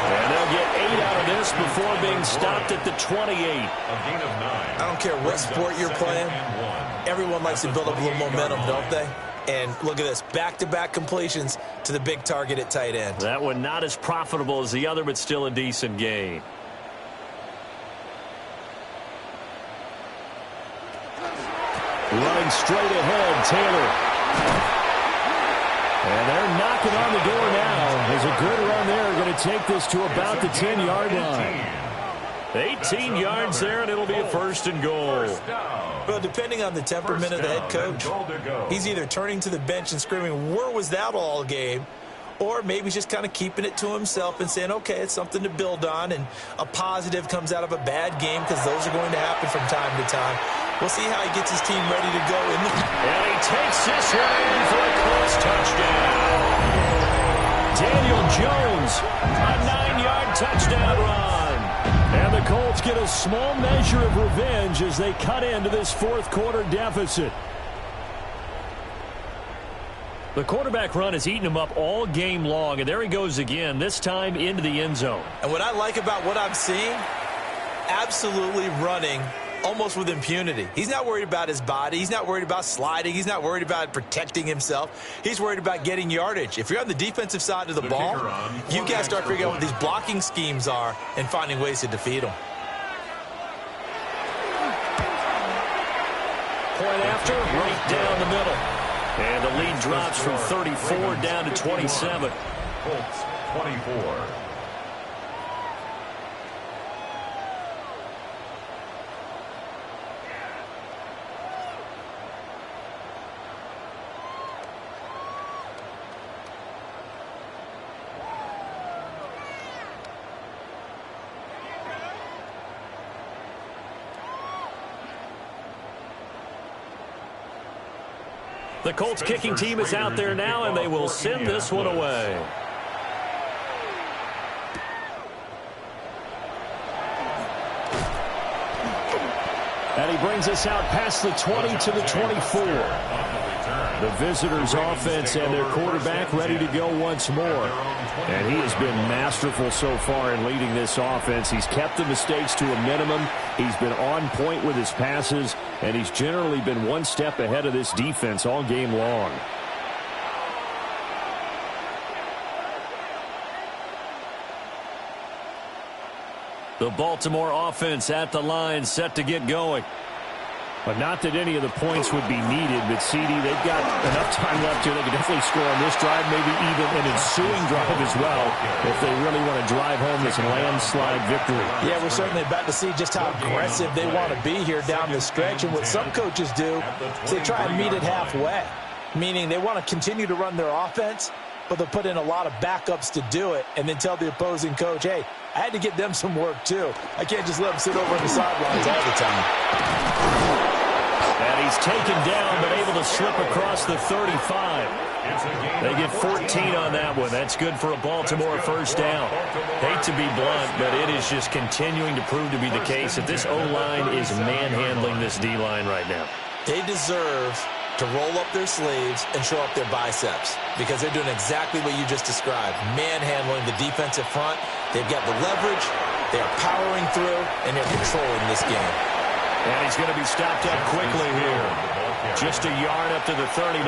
And they'll get 8 out of this before being stopped at the 28. I don't care what sport you're playing. Everyone likes to build up a little momentum, don't they? And look at this, back-to-back completions to the big target at tight end. That one not as profitable as the other, but still a decent gain. Running straight ahead, Taylor. And they're knocking on the door now. There's a good run there. Going to take this to about the 10-yard line. 18 yards there, and it'll be a 1st and goal. Well, depending on the temperament of the head coach, he's either turning to the bench and screaming, where was that all game? Or maybe he's just kind of keeping it to himself and saying, okay, it's something to build on, and a positive comes out of a bad game because those are going to happen from time to time. We'll see how he gets his team ready to go. And he takes this one in for a Colts touchdown. Daniel Jones, a 9-yard touchdown run. And the Colts get a small measure of revenge as they cut into this fourth quarter deficit. The quarterback run has eaten him up all game long, and there he goes again, this time into the end zone. And what I like about what I'm seeing, absolutely running almost with impunity. He's not worried about his body. He's not worried about sliding. He's not worried about protecting himself. He's worried about getting yardage. If you're on the defensive side of the ball, you've got to start figuring out what these blocking schemes are and finding ways to defeat them. Point after, right down the middle. And the lead drops from 34 down to 27. Colts 24. The Colts kicking team is out there now, and they will send this one away. And he brings us out past the 20 to the 24. The visitors' offense and their quarterback ready to go once more. And he has been masterful so far in leading this offense. He's kept the mistakes to a minimum. He's been on point with his passes, and he's generally been one step ahead of this defense all game long. The Baltimore offense at the line, set to get going. But not that any of the points would be needed, but CD, they've got enough time left here. They can definitely score on this drive, maybe even an ensuing drive as well, if they really want to drive home this landslide victory. Yeah, we're certainly about to see just how aggressive they want to be here down the stretch. And what some coaches do is they try and meet it halfway, meaning they want to continue to run their offense, but they'll put in a lot of backups to do it and then tell the opposing coach, hey, I had to get them some work too. I can't just let them sit over on the sidelines all the time. And he's taken down, but able to slip across the 35. They get 14 on that one. That's good for a Baltimore first down. Hate to be blunt, but it is just continuing to prove to be the case that this O-line is manhandling this D-line right now. They deserve to roll up their sleeves and show up their biceps because they're doing exactly what you just described, manhandling the defensive front. They've got the leverage, they're powering through, and they're controlling this game. And he's going to be stopped up quickly here. Just a yard up to the 39.